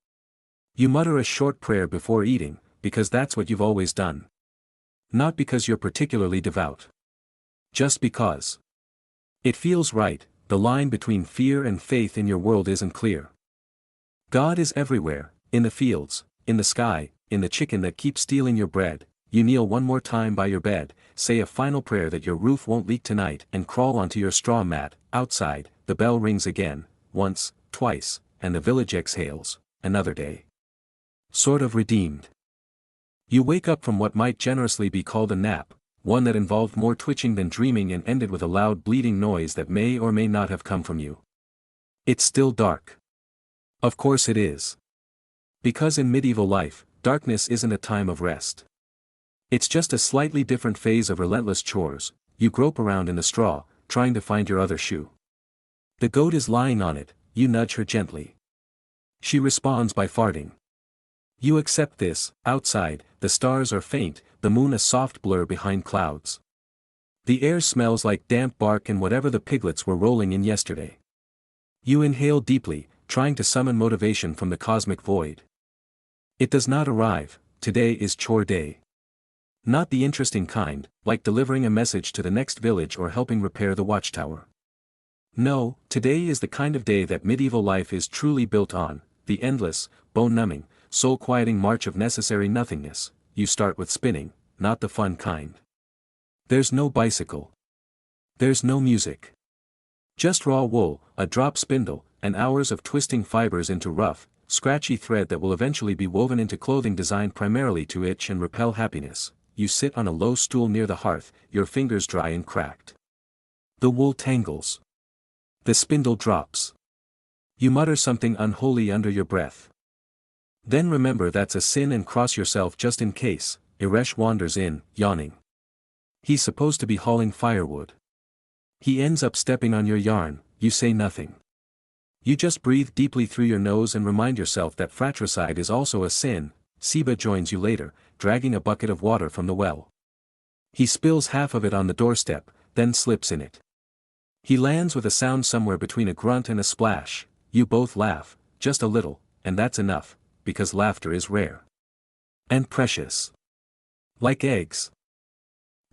You mutter a short prayer before eating, because that's what you've always done. Not because you're particularly devout. Just because. It feels right. The line between fear and faith in your world isn't clear. God is everywhere, in the fields, in the sky, in the chicken that keeps stealing your bread. You kneel one more time by your bed, say a final prayer that your roof won't leak tonight, and crawl onto your straw mat. Outside, the bell rings again, once, twice, and the village exhales, another day. Sort of redeemed. You wake up from what might generously be called a nap, one that involved more twitching than dreaming and ended with a loud bleeding noise that may or may not have come from you. It's still dark. Of course it is. Because in medieval life, darkness isn't a time of rest. It's just a slightly different phase of relentless chores. You grope around in the straw, trying to find your other shoe. The goat is lying on it. You nudge her gently. She responds by farting. You accept this. Outside, the stars are faint, the moon a soft blur behind clouds. The air smells like damp bark and whatever the piglets were rolling in yesterday. You inhale deeply, trying to summon motivation from the cosmic void. It does not arrive. Today is chore day. Not the interesting kind, like delivering a message to the next village or helping repair the watchtower. No, today is the kind of day that medieval life is truly built on, the endless, bone-numbing, soul-quieting march of necessary nothingness. You start with spinning, not the fun kind. There's no bicycle. There's no music. Just raw wool, a drop spindle, and hours of twisting fibers into rough, scratchy thread that will eventually be woven into clothing designed primarily to itch and repel happiness. You sit on a low stool near the hearth, your fingers dry and cracked. The wool tangles. The spindle drops. You mutter something unholy under your breath. Then remember that's a sin and cross yourself just in case. Iresh wanders in, yawning. He's supposed to be hauling firewood. He ends up stepping on your yarn. You say nothing. You just breathe deeply through your nose and remind yourself that fratricide is also a sin. Seba joins you later, dragging a bucket of water from the well. He spills half of it on the doorstep, then slips in it. He lands with a sound somewhere between a grunt and a splash. You both laugh, just a little, and that's enough, because laughter is rare. And precious. Like eggs.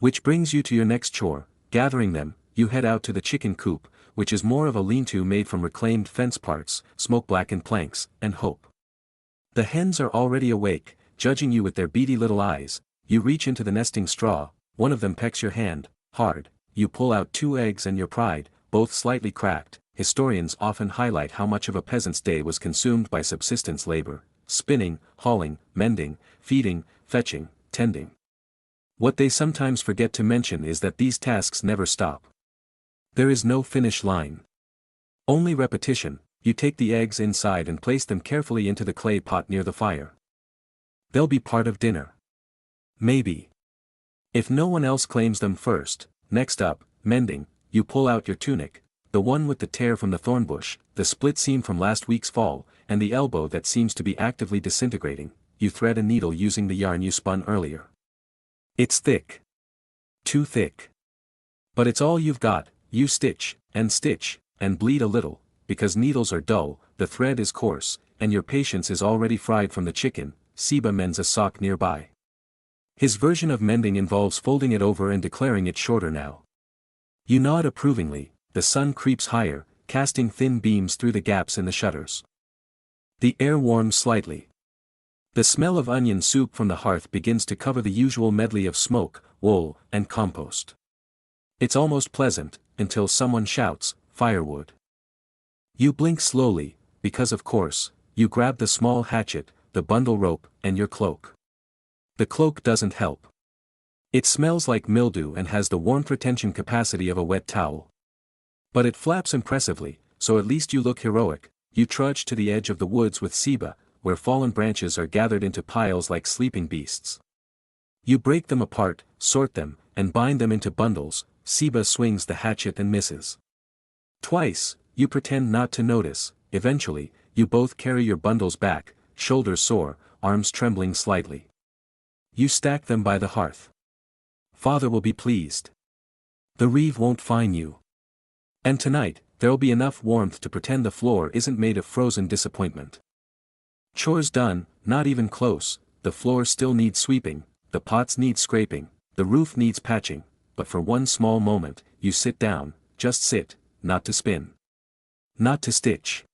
Which brings you to your next chore. Gathering them, you head out to the chicken coop, which is more of a lean-to made from reclaimed fence parts, smoke-blackened planks, and hope. The hens are already awake, judging you with their beady little eyes. You reach into the nesting straw, one of them pecks your hand, hard. You pull out 2 eggs and your pride, both slightly cracked. Historians often highlight how much of a peasant's day was consumed by subsistence labor, spinning, hauling, mending, feeding, fetching, tending. What they sometimes forget to mention is that these tasks never stop. There is no finish line. Only repetition. You take the eggs inside and place them carefully into the clay pot near the fire. They'll be part of dinner. Maybe. If no one else claims them first. Next up, mending. You pull out your tunic, the one with the tear from the thorn bush, the split seam from last week's fall, and the elbow that seems to be actively disintegrating. You thread a needle using the yarn you spun earlier. It's thick. Too thick. But it's all you've got. You stitch, and bleed a little, because needles are dull, the thread is coarse, and your patience is already fried from the chicken. Seba mends a sock nearby. His version of mending involves folding it over and declaring it shorter now. You nod approvingly. The sun creeps higher, casting thin beams through the gaps in the shutters. The air warms slightly. The smell of onion soup from the hearth begins to cover the usual medley of smoke, wool, and compost. It's almost pleasant, until someone shouts, "Firewood." You blink slowly, because of course, you grab the small hatchet, the bundle rope, and your cloak. The cloak doesn't help. It smells like mildew and has the warmth retention capacity of a wet towel. But it flaps impressively, so at least you look heroic. You trudge to the edge of the woods with Seba, where fallen branches are gathered into piles like sleeping beasts. You break them apart, sort them, and bind them into bundles. Seba swings the hatchet and misses. Twice, you pretend not to notice. Eventually, you both carry your bundles back, shoulders sore, arms trembling slightly. You stack them by the hearth. Father will be pleased. The Reeve won't fine you. And tonight, there'll be enough warmth to pretend the floor isn't made of frozen disappointment. Chores done, not even close. The floor still needs sweeping, the pots need scraping, the roof needs patching, but for one small moment, you sit down, just sit, not to spin. Not to stitch.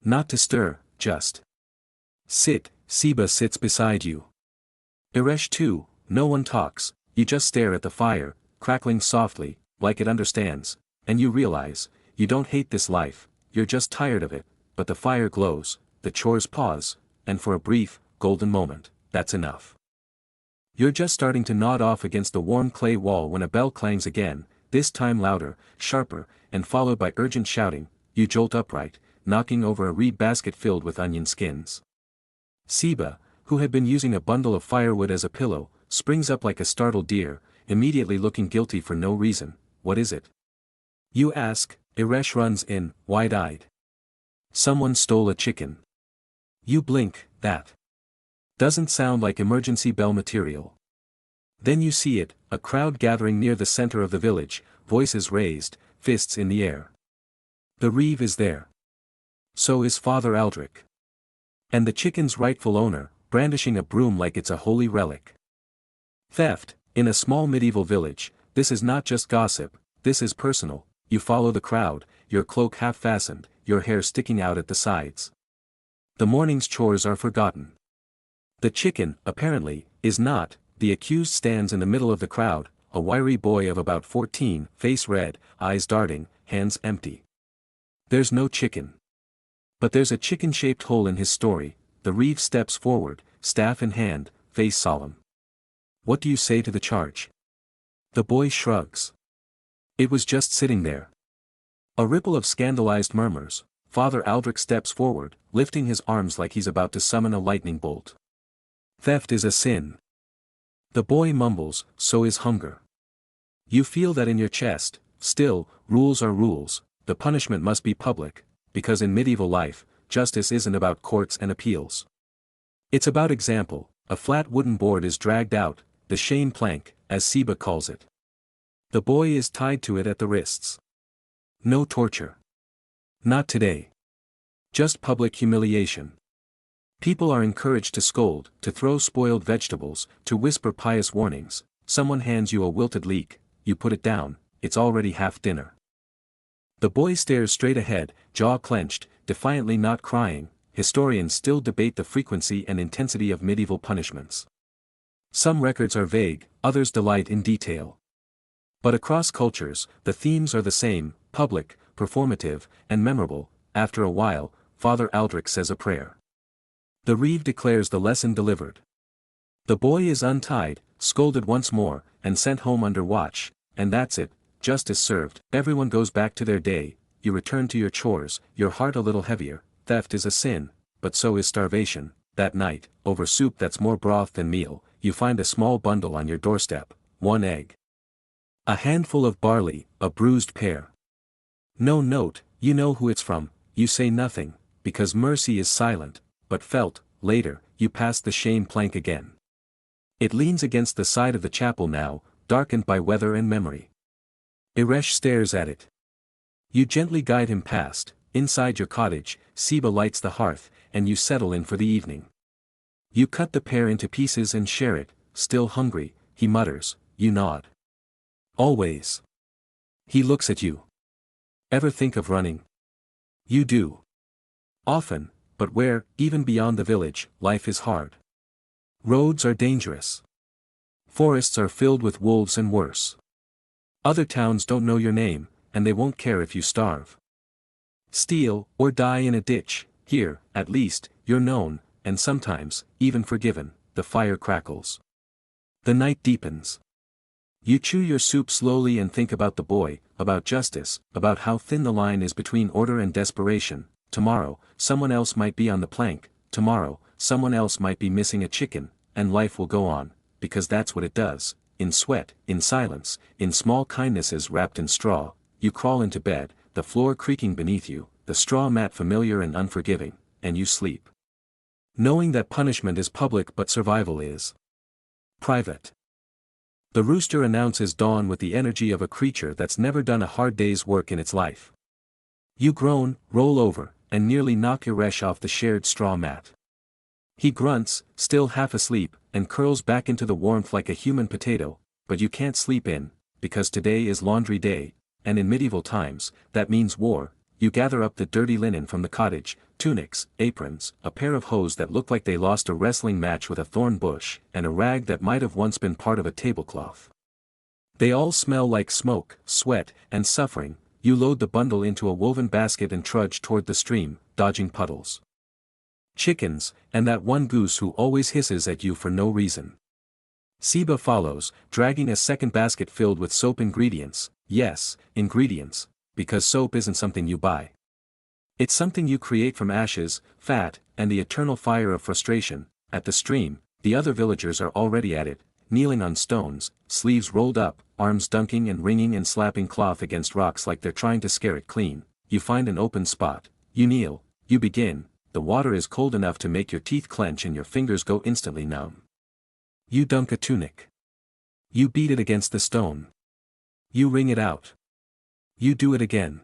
Not to stir, just sit. Seba sits beside you. Eresh too. No one talks, you just stare at the fire, crackling softly, like it understands, and you realize, you don't hate this life, you're just tired of it, but the fire glows, the chores pause, and for a brief, golden moment, that's enough. You're just starting to nod off against the warm clay wall when a bell clangs again, this time louder, sharper, and followed by urgent shouting. You jolt upright, knocking over a reed basket filled with onion skins. Seba, who had been using a bundle of firewood as a pillow, springs up like a startled deer, immediately looking guilty for no reason. What is it? You ask. Eresh runs in, wide-eyed. Someone stole a chicken. You blink. That doesn't sound like emergency bell material. Then you see it, a crowd gathering near the center of the village, voices raised, fists in the air. The Reeve is there. So is Father Aldrich. And the chicken's rightful owner, brandishing a broom like it's a holy relic. Theft, in a small medieval village, this is not just gossip, this is personal. You follow the crowd, your cloak half fastened, your hair sticking out at the sides. The morning's chores are forgotten. The chicken, apparently, is not. The accused stands in the middle of the crowd, a wiry boy of about 14, face red, eyes darting, hands empty. There's no chicken. But there's a chicken-shaped hole in his story. The Reeve steps forward, staff in hand, face solemn. What do you say to the charge? The boy shrugs. It was just sitting there. A ripple of scandalized murmurs. Father Aldrich steps forward, lifting his arms like he's about to summon a lightning bolt. Theft is a sin. The boy mumbles, so is hunger. You feel that in your chest. Still, rules are rules, the punishment must be public, because in medieval life, justice isn't about courts and appeals. It's about example. A flat wooden board is dragged out, the shame plank, as Seba calls it. The boy is tied to it at the wrists. No torture. Not today. Just public humiliation. People are encouraged to scold, to throw spoiled vegetables, to whisper pious warnings. Someone hands you a wilted leek, you put it down, it's already half dinner. The boy stares straight ahead, jaw clenched, defiantly not crying. Historians still debate the frequency and intensity of medieval punishments. Some records are vague, others delight in detail. But across cultures, the themes are the same: public, performative, and memorable. After a while, Father Aldrich says a prayer. The Reeve declares the lesson delivered. The boy is untied, scolded once more, and sent home under watch, and that's it, justice served. Everyone goes back to their day. You return to your chores, your heart a little heavier. Theft is a sin, but so is starvation. That night, over soup that's more broth than meal, you find a small bundle on your doorstep, 1 egg. A handful of barley, a bruised pear. No note, you know who it's from. You say nothing, because mercy is silent, but felt. Later, you pass the shame plank again. It leans against the side of the chapel now, darkened by weather and memory. Eresh stares at it. You gently guide him past. Inside your cottage, Seba lights the hearth, and you settle in for the evening. You cut the pear into pieces and share it. Still hungry, he mutters. You nod. Always. He looks at you. Ever think of running? You do. Often, but where, even beyond the village, life is hard. Roads are dangerous. Forests are filled with wolves and worse. Other towns don't know your name, and they won't care if you starve. Steal, or die in a ditch. Here, at least, you're known, and sometimes, even forgiven. The fire crackles. The night deepens. You chew your soup slowly and think about the boy, about justice, about how thin the line is between order and desperation. Tomorrow, someone else might be on the plank, tomorrow, someone else might be missing a chicken, and life will go on, because that's what it does. In sweat, in silence, in small kindnesses wrapped in straw, you crawl into bed, the floor creaking beneath you, the straw mat familiar and unforgiving, and you sleep. Knowing that punishment is public but survival is private. The rooster announces dawn with the energy of a creature that's never done a hard day's work in its life. You groan, roll over, and nearly knock Uresh off the shared straw mat. He grunts, still half asleep, and curls back into the warmth like a human potato, but you can't sleep in, because today is laundry day, and in medieval times, that means war. You gather up the dirty linen from the cottage, tunics, aprons, a pair of hose that look like they lost a wrestling match with a thorn bush, and a rag that might have once been part of a tablecloth. They all smell like smoke, sweat, and suffering. You load the bundle into a woven basket and trudge toward the stream, dodging puddles. Chickens, and that one goose who always hisses at you for no reason. Seba follows, dragging a second basket filled with soap ingredients. Yes, ingredients, because soap isn't something you buy. It's something you create from ashes, fat, and the eternal fire of frustration. At the stream, the other villagers are already at it, kneeling on stones, sleeves rolled up, arms dunking and wringing and slapping cloth against rocks like they're trying to scare it clean. You find an open spot, you kneel, you begin. The water is cold enough to make your teeth clench and your fingers go instantly numb. You dunk a tunic. You beat it against the stone. You wring it out. You do it again.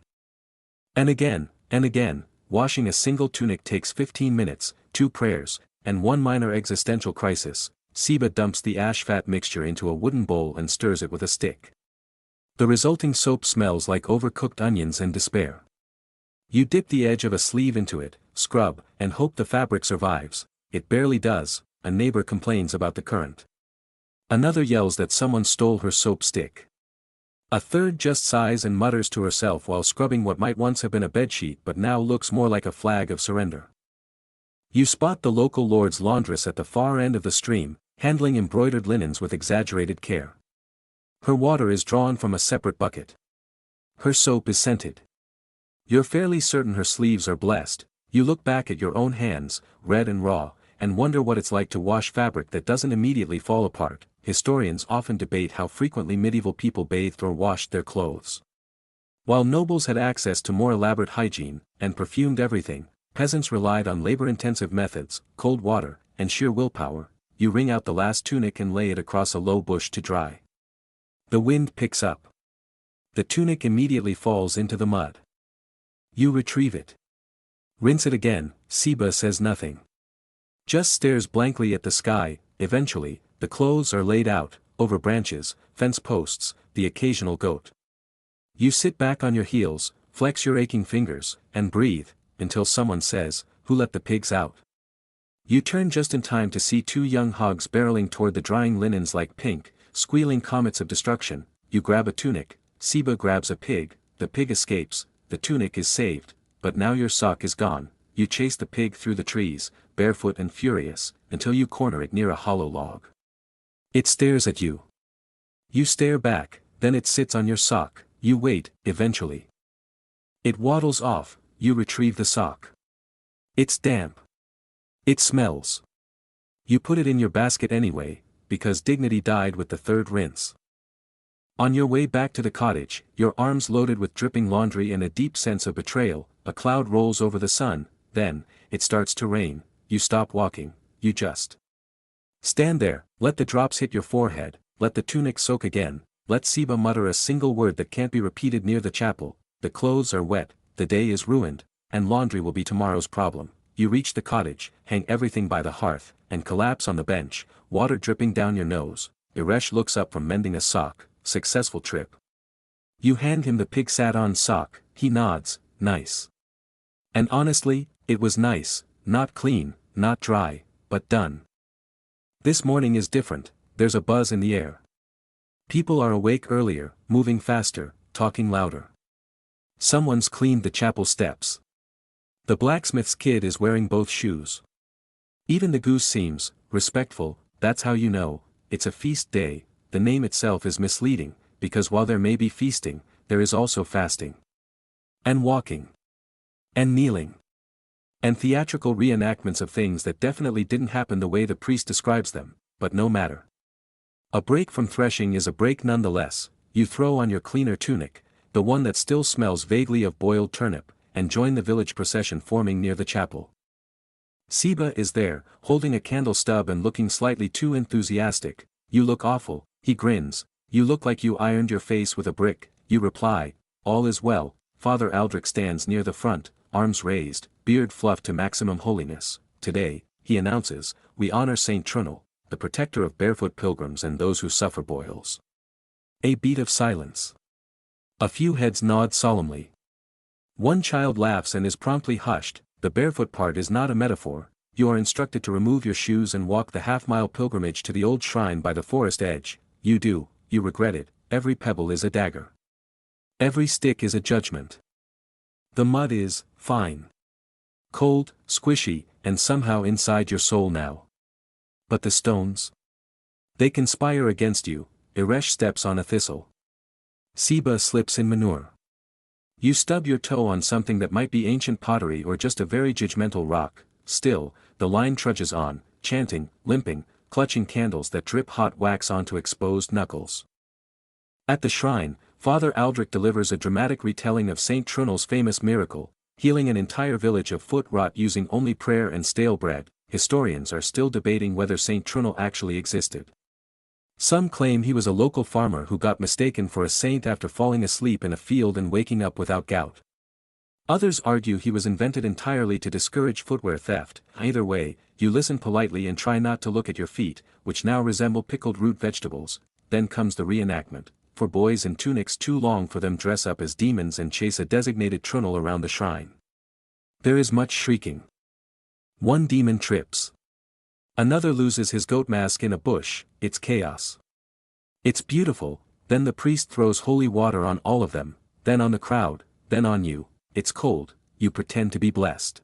And again, and again. Washing a single tunic takes 15 minutes, 2 prayers, and 1 minor existential crisis. Seba dumps the ash-fat mixture into a wooden bowl and stirs it with a stick. The resulting soap smells like overcooked onions and despair. You dip the edge of a sleeve into it, scrub, and hope the fabric survives. It barely does. A neighbor complains about the current. Another yells that someone stole her soap stick. A third just sighs and mutters to herself while scrubbing what might once have been a bedsheet but now looks more like a flag of surrender. You spot the local lord's laundress at the far end of the stream, handling embroidered linens with exaggerated care. Her water is drawn from a separate bucket. Her soap is scented. You're fairly certain her sleeves are blessed. You look back at your own hands, red and raw, and wonder what it's like to wash fabric that doesn't immediately fall apart. Historians often debate how frequently medieval people bathed or washed their clothes. While nobles had access to more elaborate hygiene, and perfumed everything, peasants relied on labor-intensive methods, cold water, and sheer willpower. You wring out the last tunic and lay it across a low bush to dry. The wind picks up. The tunic immediately falls into the mud. You retrieve it. Rinse it again. Seba says nothing. Just stares blankly at the sky. Eventually, the clothes are laid out, over branches, fence posts, the occasional goat. You sit back on your heels, flex your aching fingers, and breathe, until someone says, "Who let the pigs out?" You turn just in time to see 2 young hogs barreling toward the drying linens like pink, squealing comets of destruction. You grab a tunic, Seba grabs a pig, the pig escapes, the tunic is saved, but now your sock is gone. You chase the pig through the trees, barefoot and furious, until you corner it near a hollow log. It stares at you. You stare back, then it sits on your sock. You wait. Eventually, it waddles off. You retrieve the sock. It's damp. It smells. You put it in your basket anyway, because dignity died with the 3rd rinse. On your way back to the cottage, your arms loaded with dripping laundry and a deep sense of betrayal, a cloud rolls over the sun. Then, it starts to rain. You stop walking. You just stand there, let the drops hit your forehead, let the tunic soak again, let Seba mutter a single word that can't be repeated near the chapel. The clothes are wet, the day is ruined, and laundry will be tomorrow's problem. You reach the cottage, hang everything by the hearth, and collapse on the bench, water dripping down your nose. Uresh looks up from mending a sock. Successful trip. You hand him the pig sat-on sock. He nods. Nice. And honestly, it was nice, not clean, not dry, but done. This morning is different. There's a buzz in the air. People are awake earlier, moving faster, talking louder. Someone's cleaned the chapel steps. The blacksmith's kid is wearing both shoes. Even the goose seems respectful. That's how you know it's a feast day. the name itself is misleading, because while there may be feasting, there is also fasting. And walking. And kneeling. And theatrical reenactments of things that definitely didn't happen the way the priest describes them, but no matter. A break from threshing is a break nonetheless. You throw on your cleaner tunic, the one that still smells vaguely of boiled turnip, and join the village procession forming near the chapel. Seba is there, holding a candle stub and looking slightly too enthusiastic. You look awful, he grins. You look like you ironed your face with a brick. You reply, all is well. Father Aldrich stands near the front, arms raised, beard fluffed to maximum holiness. Today, he announces, we honor Saint Trunel, the protector of barefoot pilgrims and those who suffer boils. A beat of silence. A few heads nod solemnly. One child laughs and is promptly hushed. The barefoot part is not a metaphor. You are instructed to remove your shoes and walk the half-mile pilgrimage to the old shrine by the forest edge. You do, you regret it. Every pebble is a dagger. Every stick is a judgment. The mud is fine. Cold, squishy, and somehow inside your soul now. But the stones? They conspire against you. Eresh steps on a thistle. Seba slips in manure. You stub your toe on something that might be ancient pottery or just a very judgmental rock. Still, the line trudges on, chanting, limping, clutching candles that drip hot wax onto exposed knuckles. At the shrine, Father Aldrich delivers a dramatic retelling of St. Trunel's famous miracle, healing an entire village of foot rot using only prayer and stale bread. Historians are still debating whether St. Trunel actually existed. Some claim he was a local farmer who got mistaken for a saint after falling asleep in a field and waking up without gout. Others argue he was invented entirely to discourage footwear theft. Either way, you listen politely and try not to look at your feet, which now resemble pickled root vegetables. Then comes the reenactment. For boys in tunics too long for them dress up as demons and chase a designated Trunel around the shrine. There is much shrieking. One demon trips. Another loses his goat mask in a bush. It's chaos. It's beautiful. Then the priest throws holy water on all of them, then on the crowd, then on you. It's cold. You pretend to be blessed.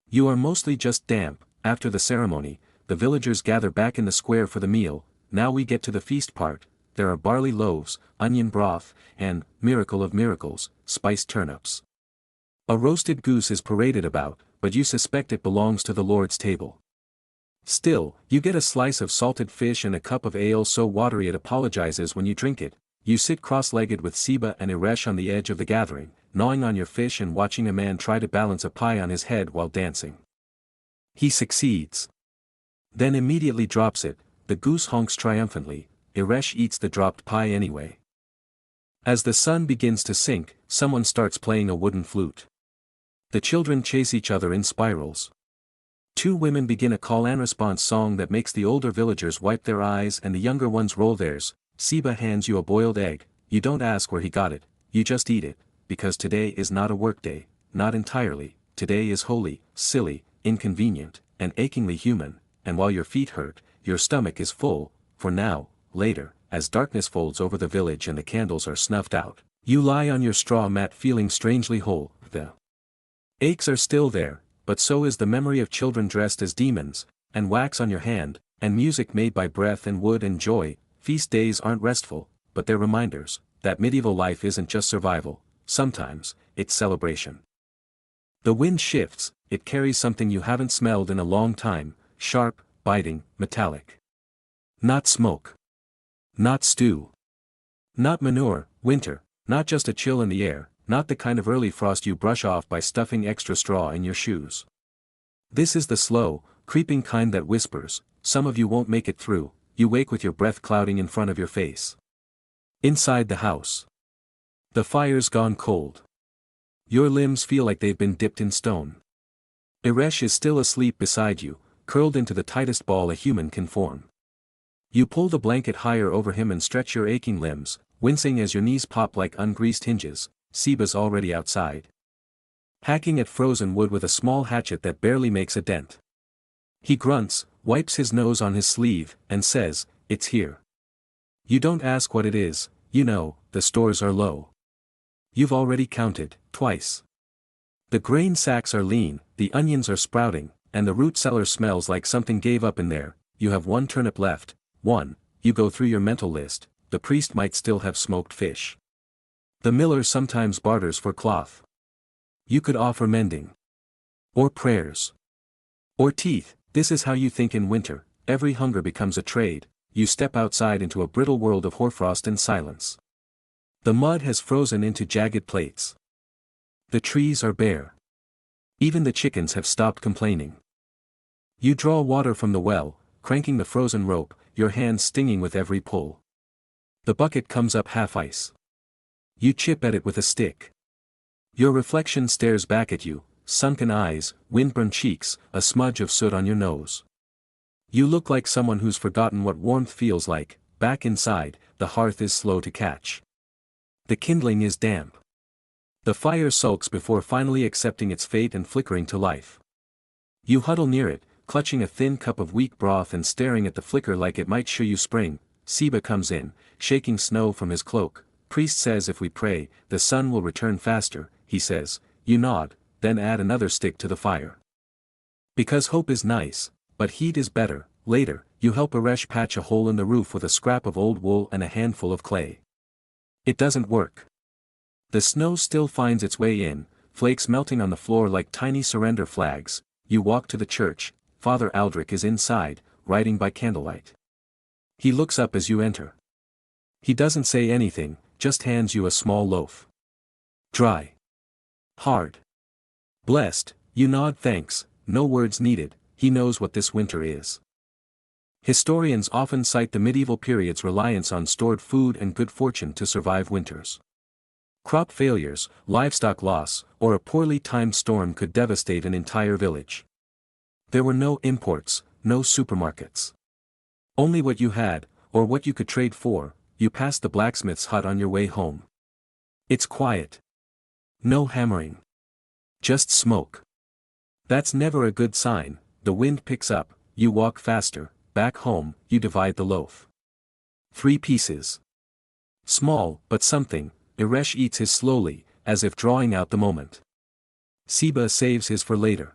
You are mostly just damp. After the ceremony, the villagers gather back in the square for the meal. Now we get to the feast part. There are barley loaves, onion broth, and, miracle of miracles, spiced turnips. A roasted goose is paraded about, but you suspect it belongs to the Lord's table. Still, you get a slice of salted fish and a cup of ale so watery it apologizes when you drink it. You sit cross-legged with Seba and Eresh on the edge of the gathering, gnawing on your fish and watching a man try to balance a pie on his head while dancing. He succeeds. Then immediately drops it. The goose honks triumphantly. Eresh eats the dropped pie anyway. As the sun begins to sink, someone starts playing a wooden flute. The children chase each other in spirals. Two women begin a call-and-response song that makes the older villagers wipe their eyes and the younger ones roll theirs. Seba hands you a boiled egg. You don't ask where he got it, you just eat it, because today is not a work day, not entirely. Today is holy, silly, inconvenient, and achingly human, and while your feet hurt, your stomach is full, for now, later, as darkness folds over the village and the candles are snuffed out, you lie on your straw mat feeling strangely whole. The aches are still there, but so is the memory of children dressed as demons, and wax on your hand, and music made by breath and wood and joy. Feast days aren't restful, but they're reminders that medieval life isn't just survival, sometimes, it's celebration. The wind shifts, it carries something you haven't smelled in a long time, sharp, biting, metallic. Not smoke. Not stew. Not manure, winter, not just a chill in the air, not the kind of early frost you brush off by stuffing extra straw in your shoes. This is the slow, creeping kind that whispers, some of you won't make it through. You wake with your breath clouding in front of your face. Inside the house. The fire's gone cold. Your limbs feel like they've been dipped in stone. Eresh is still asleep beside you, curled into the tightest ball a human can form. You pull the blanket higher over him and stretch your aching limbs, wincing as your knees pop like ungreased hinges. Seba's already outside. Hacking at frozen wood with a small hatchet that barely makes a dent. He grunts, wipes his nose on his sleeve, and says, "It's here." You don't ask what it is, you know, the stores are low. You've already counted, twice. The grain sacks are lean, the onions are sprouting, and the root cellar smells like something gave up in there. You have one turnip left, one, you go through your mental list. The priest might still have smoked fish. The miller sometimes barters for cloth. You could offer mending. Or prayers. Or teeth. This is how you think in winter. Every hunger becomes a trade. You step outside into a brittle world of hoarfrost and silence. The mud has frozen into jagged plates. The trees are bare. Even the chickens have stopped complaining. You draw water from the well, cranking the frozen rope, your hands stinging with every pull. The bucket comes up half ice. You chip at it with a stick. Your reflection stares back at you, sunken eyes, windburned cheeks, a smudge of soot on your nose. You look like someone who's forgotten what warmth feels like. Back inside, the hearth is slow to catch. The kindling is damp. The fire sulks before finally accepting its fate and flickering to life. You huddle near it, clutching a thin cup of weak broth and staring at the flicker like it might show you spring. Seba comes in, shaking snow from his cloak. Priest says if we pray, the sun will return faster, he says. You nod, then add another stick to the fire. Because hope is nice, but heat is better. Later, you help Aresh patch a hole in the roof with a scrap of old wool and a handful of clay. It doesn't work. The snow still finds its way in, flakes melting on the floor like tiny surrender flags. You walk to the church. Father Aldrich is inside, writing by candlelight. He looks up as you enter. He doesn't say anything, just hands you a small loaf. Dry. Hard. Blessed. You nod thanks, no words needed. He knows what this winter is. Historians often cite the medieval period's reliance on stored food and good fortune to survive winters. Crop failures, livestock loss, or a poorly timed storm could devastate an entire village. There were no imports, no supermarkets. Only what you had, or what you could trade for. You pass the blacksmith's hut on your way home. It's quiet. No hammering. Just smoke. That's never a good sign. The wind picks up, you walk faster. Back home, you divide the loaf. 3 pieces. Small, but something. Aresh eats his slowly, as if drawing out the moment. Seba saves his for later.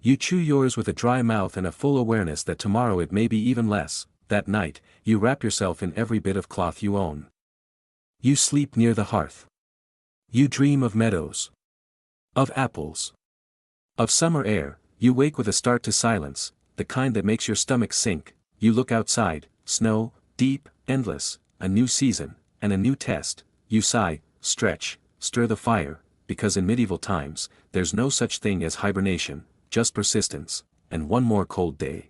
You chew yours with a dry mouth and a full awareness that tomorrow it may be even less. That night, you wrap yourself in every bit of cloth you own. You sleep near the hearth. You dream of meadows. Of apples. Of summer air. You wake with a start to silence, the kind that makes your stomach sink. You look outside, snow, deep, endless, a new season, and a new test. You sigh, stretch, stir the fire, because in medieval times, there's no such thing as hibernation, just persistence, and one more cold day.